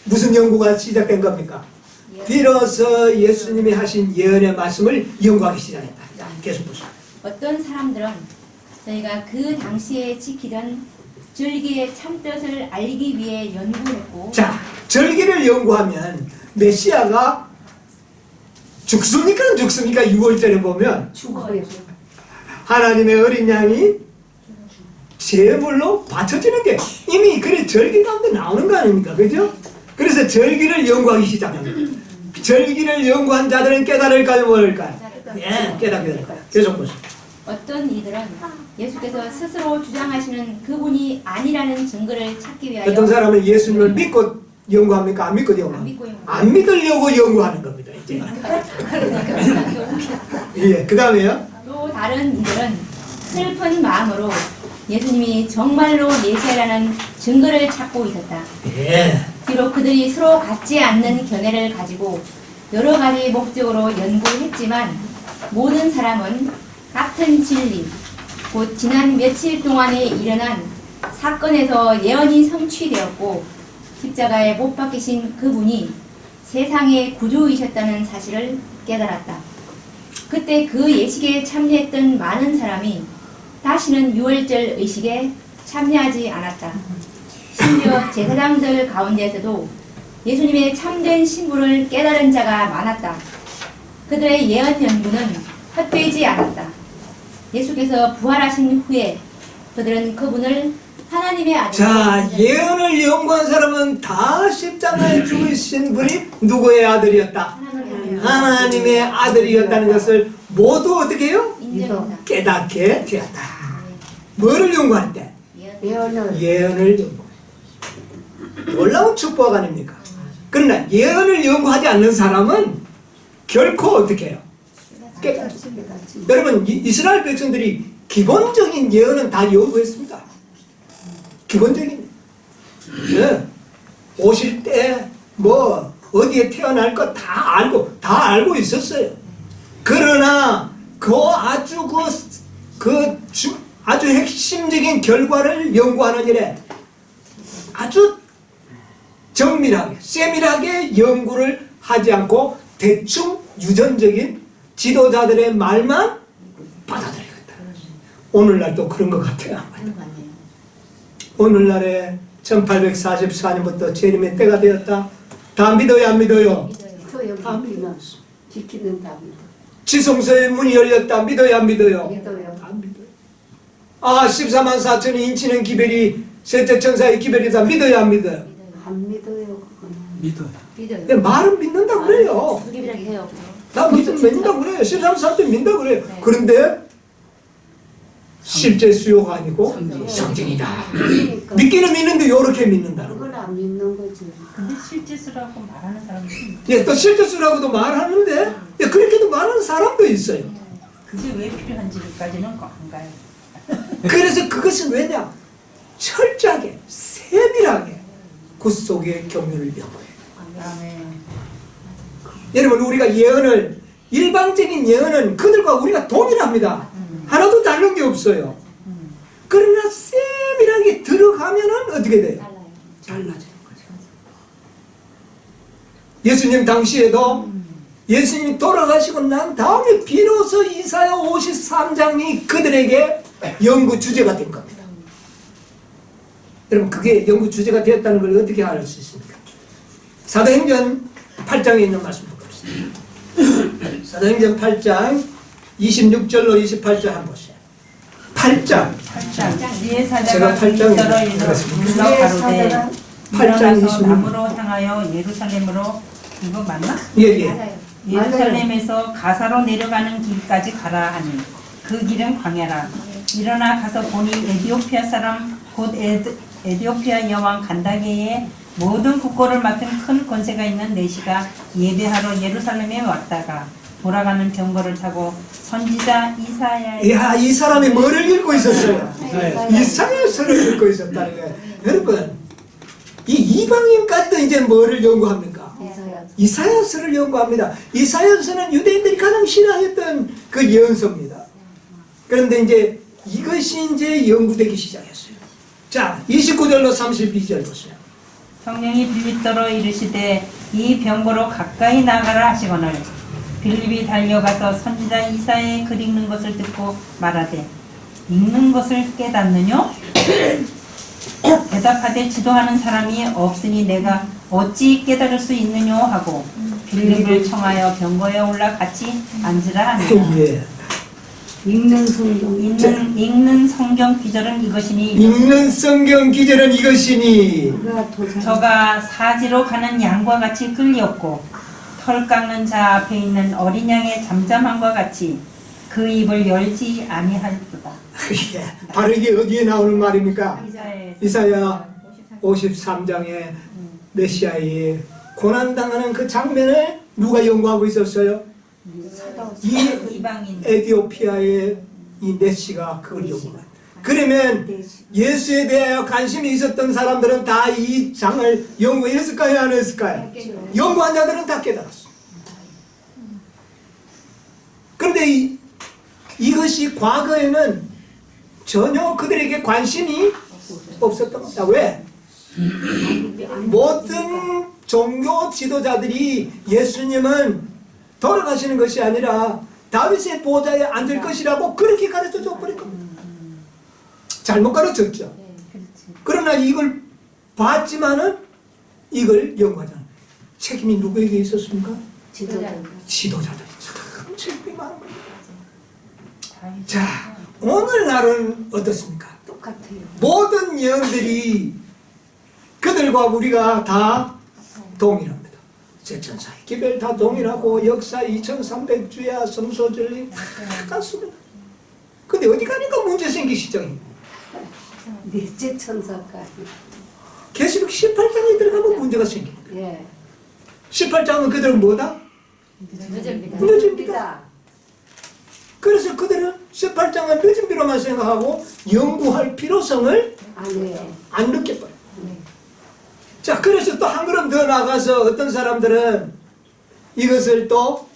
무슨 연구가 시작된 겁니까? 비로소 예수님이 하신 예언의 말씀을 연구하기 시작했다. 자, 계속 보시죠. 어떤 사람들은 저희가 그 당시에 지키던 절기의 참뜻을 알기 위해 연구했고 자, 절기를 연구하면 메시아가 죽습니까? 죽습니까? 6월절에 보면 죽어요. 하나님의 어린 양이 제물로 바쳐지는 게 이미 그래 절기 가운데 나오는 거 아닙니까? 그죠? 그래서 절기를 연구하기 시작합니다. 절기를 연구한 자들은 깨달을까요? 모를까요? 예, 깨닫게 될 거예요. 계속 보세요. 어떤 이들은 예수께서 스스로 주장하시는 그분이 아니라는 증거를 찾기 위하여 어떤 사람은 예수님을 믿고 연구합니까? 안 믿고 안 연구합니까? 믿고 연구. 안 믿으려고 연구하는 겁니다. 이제. 예, 그 다음에요. 또 다른 이들은 슬픈 마음으로 예수님이 정말로 메시아라는 증거를 찾고 있었다. 예. 비록 그들이 서로 같지 않는 견해를 가지고 여러 가지 목적으로 연구했지만 모든 사람은 같은 진리, 곧 지난 며칠 동안에 일어난 사건에서 예언이 성취되었고 십자가에 못 박히신 그분이 세상의 구주이셨다는 사실을 깨달았다. 그때 그 예식에 참여했던 많은 사람이 다시는 유월절 의식에 참여하지 않았다. 심지어 제사장들 가운데에서도 예수님의 참된 신부를 깨달은 자가 많았다. 그들의 예언 연구는 헛되지 않았다. 예수께서 부활하신 후에 그들은 그분을 하나님의 아들. 자, 예언을 연구한 사람은 다 십자가에 죽으신 분이 누구의 아들이었다? 하나님의 아들이었다는 것을 모두 어떻게 해요? 인정한다. 깨닫게 되었다. 뭐를 연구할 때? 예언을. 예언을 연구. 놀라운 축복 아닙니까? 그러나 예언을 연구하지 않는 사람은 결코 어떻게 해요? 여러분 이스라엘 백성들이 기본적인 예언은 다 연구했습니다. 기본적인 예. 오실 때 뭐 어디에 태어날 것 다 알고 있었어요. 그러나 아주 핵심적인 결과를 연구하는 일에 아주 정밀하게 세밀하게 연구를 하지 않고 대충 유전적인 지도자들의 말만 받아들이겠다. 오늘날도 그런 것 같아요. 오늘날에 1844년부터 재림의 때가 되었다. 다 믿어요, 안 믿어요? 소영 믿으면 지키는 답니다. 지성소의 문이 열렸다. 믿어야 안 믿어요? 믿어요. 안 믿어요. 아 14만 4천이 인치는 기별이 셋째 천사의 기별이다. 믿어야 안 믿어요? 안 믿어요. 그거는. 믿어요. 믿어요. 근데 말은 믿는다고 그래요. 불기별하게 해요. 나 믿는다고 그래요. 13, 4천 믿는다고 그래요. 네. 그런데 실제 수요가 아니고 성경이다. 그러니까 믿기는 믿는데 요렇게 믿는다는 그걸 거예요. 안 믿는 거지. 근데 실제 수라고 말하는 사람도 있어요. 예, 또 실제 수라고도 말하는데 예, 그렇게도 말하는 사람도 있어요. 그게 왜 필요한지까지는 안 가요. 그래서 그것은 왜냐? 철저하게 세밀하게 그 속에 경륜을 연구해요. 아멘. 여러분 우리가 예언을 일반적인 예언은 그들과 우리가 동일합니다. 하나도 다른 게 없어요. 그러나 세밀하게 들어가면은 어떻게 돼요? 달라요. 달라지는 거죠. 예수님 당시에도 예수님이 돌아가시고 난 다음에 비로소 이사야 53장이 그들에게 연구 주제가 된 겁니다. 여러분 그게 연구 주제가 되었다는 걸 어떻게 알 수 있습니까? 사도행전 8장에 있는 말씀 보겠습니다. 사도행전 8장 26절로 28절 한번 보세요. 8장 8장 뒤에 제가 사자가 8장에 들어 그랬습니다. 일러 가로되 8장 일어나서 26. 남으로 향하여 예루살렘으로 이거 맞나? 예예. 맞아요. 예루살렘에서 가사로 내려가는 길까지 가라 하니 그 길은 광야라. 일어나 가서 보니 에디오피아 사람 곧 에디오피아 여왕 간다게의 모든 국고를 맡은 큰 권세가 있는 내시가 예배하러 예루살렘에 왔다가 돌아가는 병거를 타고 선지자 이사야의 야, 이 사람이 뭐를 읽고 있었어요? 이사야. 이사야서를 읽고 있었다는 거예요. 여러분, 이 이방인까지도 이제 뭐를 연구합니까? 이사야. 이사야서를 연구합니다. 이사야서는 유대인들이 가장 싫어했던 그 예언서입니다. 그런데 이제 이것이 이제 연구되기 시작했어요. 자, 29절로 32절 보세요. 성령이 빌립더러 이르시되 이 병거로 가까이 나가라 하시거늘 빌립이 달려가서 선지자 이사야의 글 읽는 것을 듣고 말하되 읽는 것을 깨닫느뇨? 대답하되 지도하는 사람이 없으니 내가 어찌 깨달을 수 있느뇨 하고 빌립을 청하여 병거에 올라 같이 앉으라 하니라. 예. 읽는 성경. 읽는 성경 귀절은 이것이니 읽는 성경 기절은 이것이니 그가 도상. 저가 사지로 가는 양과 같이 끌리었고 털 깎는 자 앞에 있는 어린 양의 잠잠함과 같이 그 입을 열지 아니하였도다. 예. 바로 이게 어디에 나오는 말입니까? 이사야에서 이사야 53장에 메시아의 고난당하는 그 장면을 누가 연구하고 있었어요? 이 이방인 에디오피아의 이 네시가 그걸 연구한. 그러면 예수에 대하여 관심이 있었던 사람들은 다 이 장을 연구했을까요? 안 했을까요? 연구한 자들은 다 깨달았어. 그런데 이것이 과거에는 전혀 그들에게 관심이 없었던 겁니다. 왜? 모든 종교 지도자들이 예수님은 돌아가시는 것이 아니라 다윗의 보좌에 앉을 것이라고 그렇게 가르쳐 줘버린 겁니다. 잘못 가르쳤죠. 그러나 이걸 봤지만은 이걸 연구하잖아요. 책임이 누구에게 있었습니까? 지도자들이 참 책임이 많은 겁니다. 자, 오늘날은 어떻습니까? 똑같아요. 모든 예언들이 그들과 우리가 다 동일합니다. 제천사의 기별 다 동일하고 역사 2300주야 성소절리 다 같습니다. 근데 어디 가니까 문제 생기기 시작입니다. 넷째 천사까지. 계시록 18장에 들어가면 문제가 생깁니다. 예. 18장은 그들은 뭐다? 늦습니다. 늦습니다. 그래서 그들은 18장은 늦은 비로만 생각하고 연구할 필요성을 아니에요. 안 느껴버려요. 네. 자, 그래서 또 한 걸음 더 나가서 어떤 사람들은 이것을 또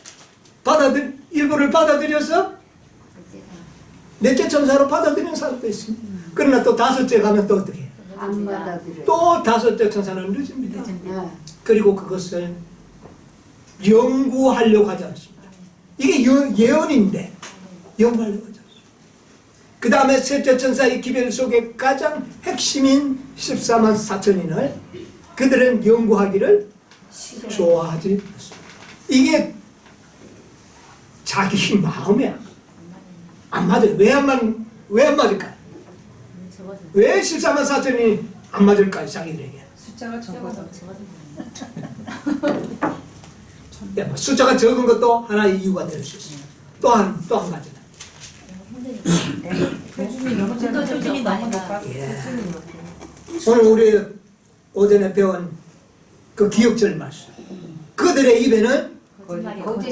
일부를 받아들여서 넷째 천사로 받아들이는 사람도 있습니다. 그러나 또 다섯째 가면 또 어떻게 해요? 안 받아들여요. 또 다섯째 천사는 늦습니다. 예. 그리고 그것을 연구하려고 하지 않습니다. 이게 예언인데 연구하려고 하지 않습니다. 그 다음에 셋째 천사의 기별 속에 가장 핵심인 14만 4천인을 그들은 연구하기를 좋아하지 않습니다. 이게 자기 마음에 안 맞아요. 왜 안 맞을까요? 왜 14만 4천이 안 맞을까요? 자기들에게. 숫자가 적어서. 숫자가 적은 것도 하나의 이유가 될 수 있어요. 또 한 가지는. 표준이 너무 높아서. 예. 오늘 우리 오전에 배운 그 기억절 말씀. 그들의 입에는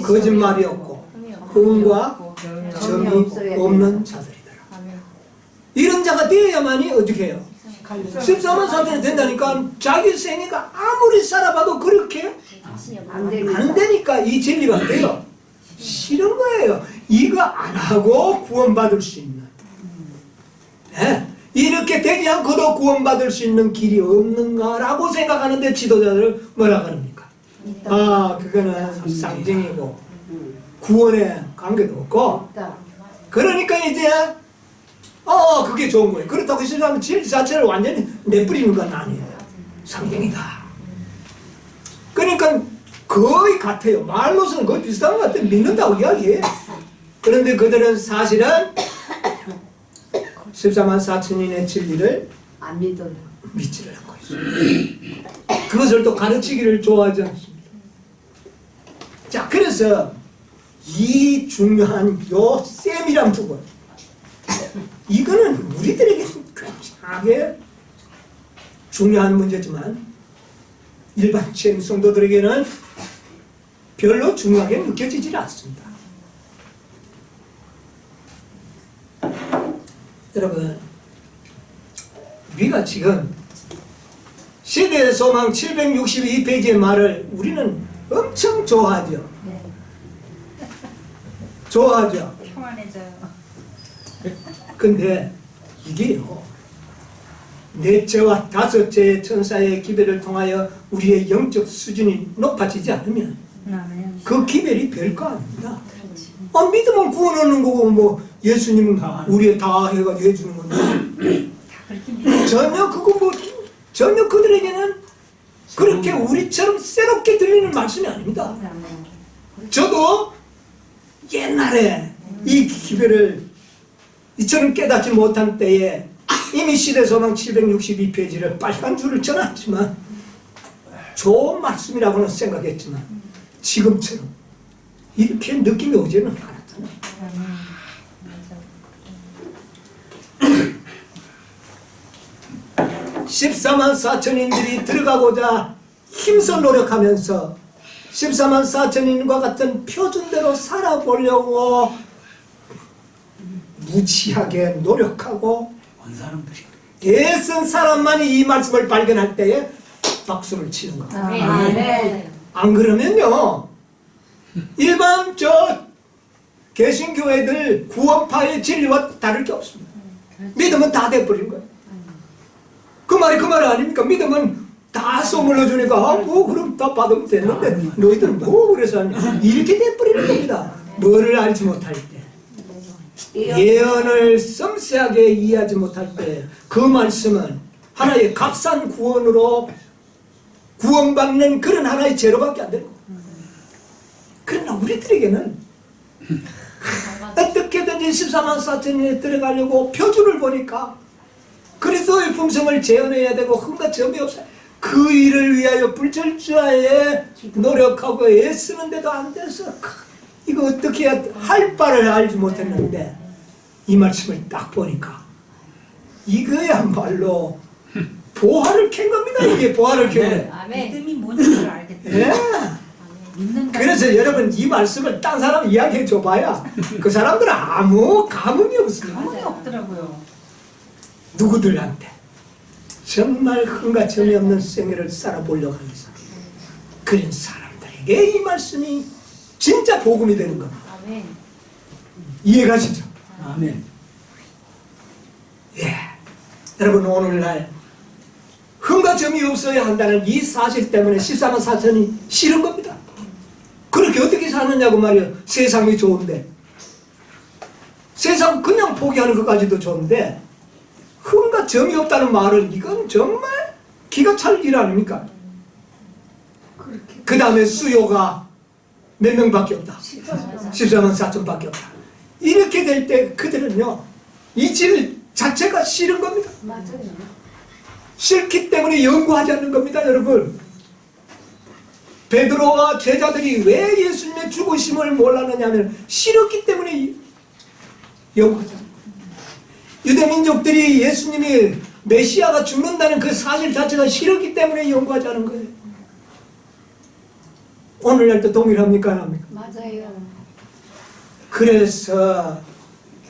거짓말이 없고 흥과 점이 없는 자들이더라. 이런 자가 되어야만이 어떻게 해요? 14만 4천이 된다니까 자기 생애가 아무리 살아봐도 그렇게 안 되니까 이 진리가 돼요. 싫은 거예요. 이거 안 하고 구원받을 수 있는. 네? 이렇게 되지 않고도 구원받을 수 있는 길이 없는가라고 생각하는데 지도자들은 뭐라 그럽니까? 그거는 상징이고 구원에 관계도 없고 그러니까 이제 그게 좋은 거예요. 그렇다고 생각하면 진리 자체를 완전히 내버리는 건 아니에요. 상징이다. 그러니까 거의 같아요. 말로서는 거의 비슷한 것 같아요. 믿는다고 이야기해요. 그런데 그들은 사실은 14만 4천인의 진리를 안 믿어요. 믿지를 않고 있습니다. 그것을 또 가르치기를 좋아하지 않습니다. 자, 그래서 이 중요한 요 세밀한 부분, 이거는 우리들에게 굉장하게 중요한 문제지만 일반 체험 성도들에게는 별로 중요하게 느껴지질 않습니다. 여러분, 우리가 지금 시대의 소망 762페이지의 말을 우리는 엄청 좋아하죠. 좋아하죠. 평안해져요. 근데 이게요, 넷째와 다섯째의 천사의 기별을 통하여 우리의 영적 수준이 높아지지 않으면 그 기별이 별거 아닙니다. 믿으면 구원 얻는 거고 뭐 예수님은 우리의 다 해가지고 해주는 건데 전혀 그들에게는 그렇게 우리처럼 새롭게 들리는 말씀이 아닙니다. 저도 옛날에 이 기별을 이처럼 깨닫지 못한 때에 이미 시대소망 762페이지를 빨간 줄을 쳐놨지만 좋은 말씀이라고는 생각했지만 지금처럼 이렇게 느낌이 오지는 않았잖아요. 14만 4천인들이 들어가고자 힘써 노력하면서 14만 4천인과 같은 표준대로 살아보려고 무지하게 노력하고 애쓴 사람만이 이 말씀을 발견할 때에 박수를 치는 겁니다. 안 그러면요, 일반 개신교회들 구원파의 진리와 다를 게 없습니다. 믿으면 다 돼버린 거예요. 그 말이 그 말 아닙니까? 믿으면 다 선물로 주니까 그럼 다 받으면 되는데 너희들은 그래서 이렇게 돼버리는 겁니다. 뭐를 알지 못할 때, 예언을 섬세하게 이해하지 못할 때 그 말씀은 하나의 값싼 구원으로 구원받는 그런 하나의 재료밖에 안 되는 거예요. 그러나 우리들에게는 어떻게든지 14만 4천인에 들어가려고 표준을 보니까 그리스도의 품성을 재현해야 되고 흠과 점이 없어요. 그 일을 위하여 불철주야에 노력하고 애쓰는데도 안 돼서 이거 어떻게 할 바를 알지 못했는데 이 말씀을 딱 보니까 이거야말로 보화를 캔 겁니다. 이게 보화를 캔 거예요. 믿음이 뭔지를 알겠다. 예. 믿는다. 그래서 여러분 이 말씀을 딴 사람 이야기해 줘봐야 그 사람들은 아무 감흥이 없습니다. 없더라고요. 누구들한테 정말 흠과 점이 없는 생애를 살아보려고 하는 사람, 그런 사람들에게 이 말씀이 진짜 복음이 되는 겁니다. 이해가시죠? 아멘. 예. 여러분 오늘날 흠과 점이 없어야 한다는 이 사실 때문에 14만 4천이 싫은 겁니다. 그렇게 어떻게 사느냐고 말이에요. 세상이 좋은데, 세상 그냥 포기하는 것까지도 좋은데 흠과 점이 없다는 말은 이건 정말 기가 찰 일 아닙니까? 그 다음에 수요가 몇 명밖에 없다. 14만 4천밖에 없다. 이렇게 될 때 그들은요, 이 질 자체가 싫은 겁니다. 맞아요. 싫기 때문에 연구하지 않는 겁니다, 여러분. 베드로와 제자들이 왜 예수님의 죽으심을 몰랐느냐면 싫었기 때문에 연구하지 않는 겁니다. 유대민족들이 예수님이 메시아가 죽는다는 그 사실 자체가 싫었기 때문에 연구하지 않은 거예요. 오늘날도 동일합니까? 안 합니까? 맞아요. 그래서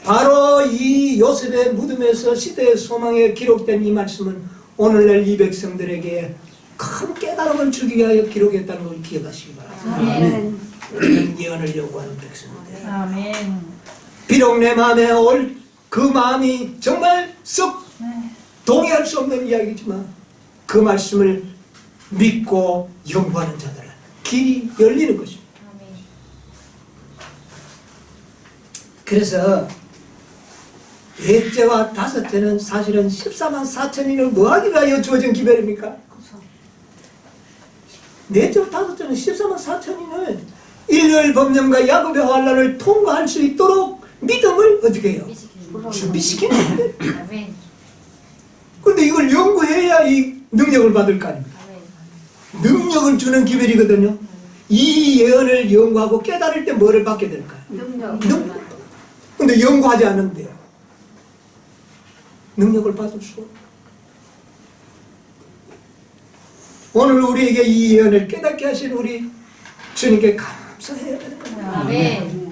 바로 이 요셉의 무덤에서 시대의 소망에 기록된 이 말씀은 오늘날 이 백성들에게 큰 깨달음을 주기 위하여 기록했다는 걸 기억하시기 바랍니다. 아멘. 우리는 예언을 요구하는 백성인데 아멘. 비록 내 마음에 올 그 마음이 정말 썩 동의할 수 없는 이야기지만 그 말씀을 믿고 연구하는 자들은 길이 열리는 것입니다. 그래서 넷째와 다섯째는 사실은 14만 4천인을 뭐하기 위하여 주어진 기별입니까? 넷째와 다섯째는 14만 4천인을 일요일 법령과 야곱의 환란을 통과할 수 있도록 믿음을 어떻게 해요? 준비시키는 거예요. 그런데 이걸 연구해야 이 능력을 받을 거 아닙니까? 능력을 주는 기별이거든요. 이 예언을 연구하고 깨달을 때 뭐를 받게 될까요? 능력. 근데 연구하지 않는데요. 능력을 받을 수 없어요. 오늘 우리에게 이 예언을 깨닫게 하신 우리 주님께 감사해야 되는 겁니다. 아멘.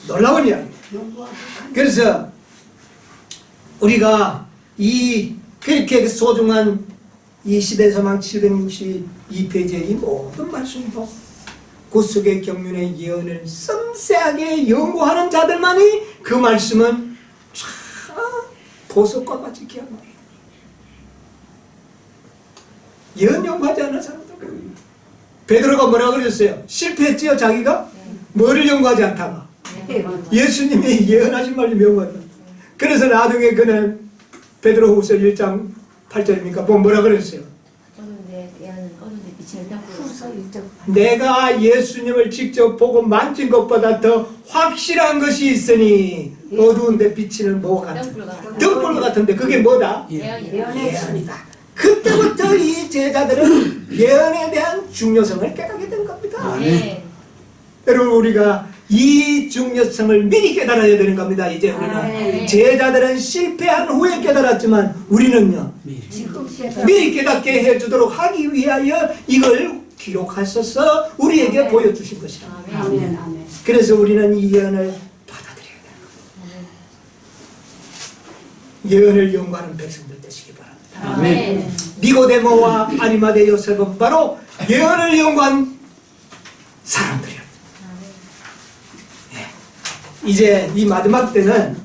놀라운 이야기. 그래서 우리가 이 그렇게 소중한 이 시대서망 762페이지의 이 모든 말씀도 구속의 경륜의 예언을 섬세하게 연구하는 자들만이 그 말씀은 참 보석과 같이 귀한 말이에요. 예언 연구하지 않은 사람들. 베드로가 뭐라고 그랬어요? 실패했지요, 자기가? 뭐를 연구하지 않다가? 예수님이 예언하신 말을 명하다. 그래서 나중에 그는 베드로후서 1장 8절입니까? 뭐라 그랬어요? 어두운데 예언은 어두운데 비치는 땅불. 후서 1장. 내가 예수님을 직접 보고 만진 것보다 더 확실한 것이 있으니 어두운데 비치는 뭐가 같은 등불 같은데 그게 뭐다? 예언이다. 그때부터 이 제자들은 예언에 대한 중요성을 깨닫게 된 겁니다. 네. 여러분 우리가 이 중요성을 미리 깨달아야 되는 겁니다. 이제 우리는 제자들은 실패한 후에 깨달았지만 우리는요 미리 깨닫게 해주도록 하기 위하여 이걸 기록하셔서 우리에게 보여주신 것이다. 아멘. 아멘. 그래서 우리는 이 예언을 받아들여야 돼요. 예언을 연구하는 백성들 되시기 바랍니다. 아멘. 니고데모와 아리마대 요셉은 바로 예언을 연구한 사람들이에요. 이제 이 마지막 때는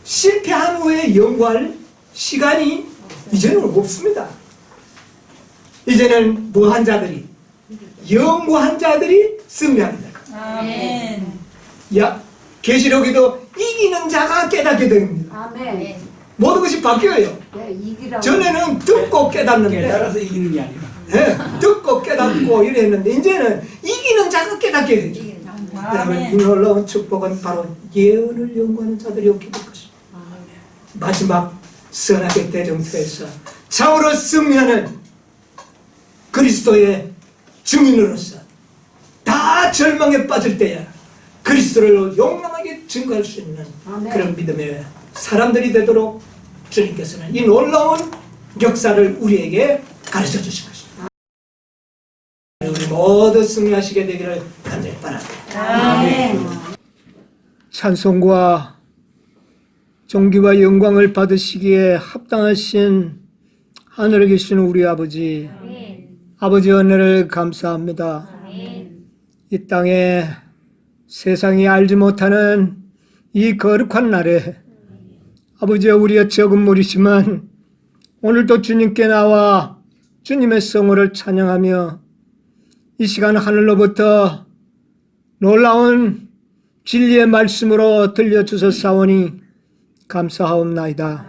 실패한 후에 연구할 시간이 이제는 없습니다. 이제는 뭐한 자들이? 연구한 자들이 승리합니다. 아멘. 야, 계시록에도 이기는 자가 깨닫게 됩니다. 아멘. 모든 것이 바뀌어요. 네, 이기라고. 전에는 듣고 깨닫는데, 깨달아서 이기는 게 아니라. 듣고 깨닫고 이랬는데 이제는 이기는 자가 깨닫게 되죠. 여러분 이 놀라운 축복은 바로 예언을 연구하는 자들이 얻게 될 것입니다. 마지막 선악의 대정투에서 참으로 승리하는 그리스도의 증인으로서 다 절망에 빠질 때야 그리스도를 용감하게 증거할 수 있는 아멘. 그런 믿음의 사람들이 되도록 주님께서는 이 놀라운 역사를 우리에게 가르쳐 주신 것입니다. 우리 모두 승리하시게 되기를 간절히 바랍니다. 아멘. 찬송과 존귀와 영광을 받으시기에 합당하신 하늘에 계신 우리 아버지, 아버지 은혜를 감사합니다. 이 땅에 세상이 알지 못하는 이 거룩한 날에 아버지와 우리의 적은 무리지만 오늘도 주님께 나와 주님의 성호를 찬양하며 이 시간 하늘로부터 놀라운 진리의 말씀으로 들려주셨사오니 감사하옵나이다.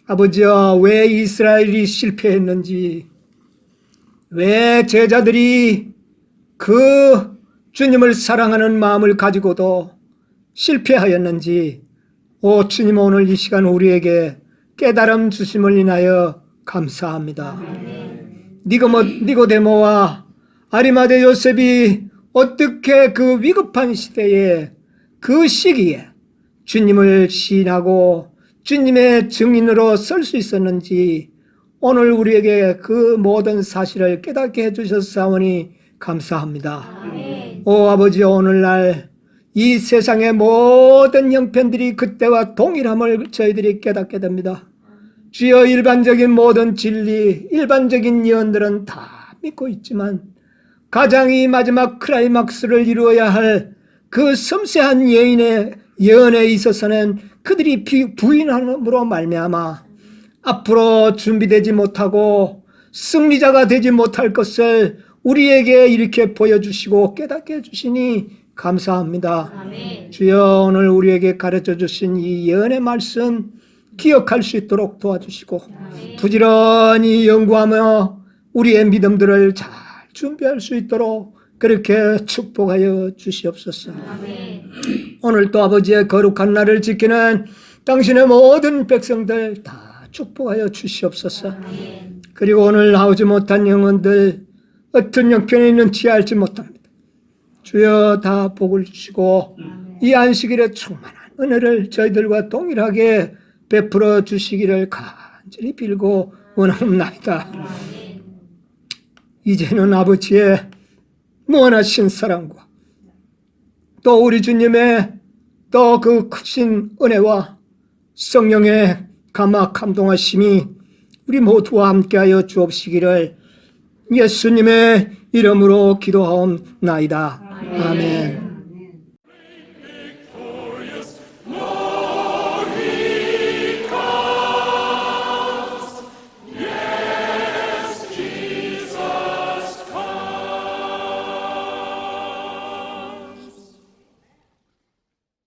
아버지여, 왜 이스라엘이 실패했는지, 왜 제자들이 그 주님을 사랑하는 마음을 가지고도 실패하였는지 주님 오늘 이 시간 우리에게 깨달음 주심을 인하여 감사합니다. 니고데모와 아리마대 요셉이 어떻게 그 위급한 시대에 그 시기에 주님을 시인하고 주님의 증인으로 설 수 있었는지 오늘 우리에게 그 모든 사실을 깨닫게 해주셨사오니 감사합니다. 오 아버지, 오늘날 이 세상의 모든 형편들이 그때와 동일함을 저희들이 깨닫게 됩니다. 주여, 일반적인 모든 진리, 일반적인 예언들은 다 믿고 있지만 가장 이 마지막 클라이막스를 이루어야 할 그 섬세한 예언에 있어서는 그들이 부인함으로 말미암아 앞으로 준비되지 못하고 승리자가 되지 못할 것을 우리에게 이렇게 보여주시고 깨닫게 해주시니 감사합니다. 아멘. 주여, 오늘 우리에게 가르쳐 주신 이 예언의 말씀 기억할 수 있도록 도와주시고 부지런히 연구하며 우리의 믿음들을 잘 준비할 수 있도록 그렇게 축복하여 주시옵소서. 아멘. 오늘 또 아버지의 거룩한 날을 지키는 당신의 모든 백성들 다 축복하여 주시옵소서. 그리고 오늘 나오지 못한 영혼들 어떤 형편에 있는지 알지 못합니다. 주여, 다 복을 주시고 이 안식일에 충만한 은혜를 저희들과 동일하게 베풀어 주시기를 간절히 빌고 원하옵나이다. 이제는 아버지의 무한하신 사랑과 또 우리 주님의 또 그 크신 은혜와 성령의 감화 감동하심이 우리 모두와 함께하여 주옵시기를 예수님의 이름으로 기도하옵나이다. 아멘.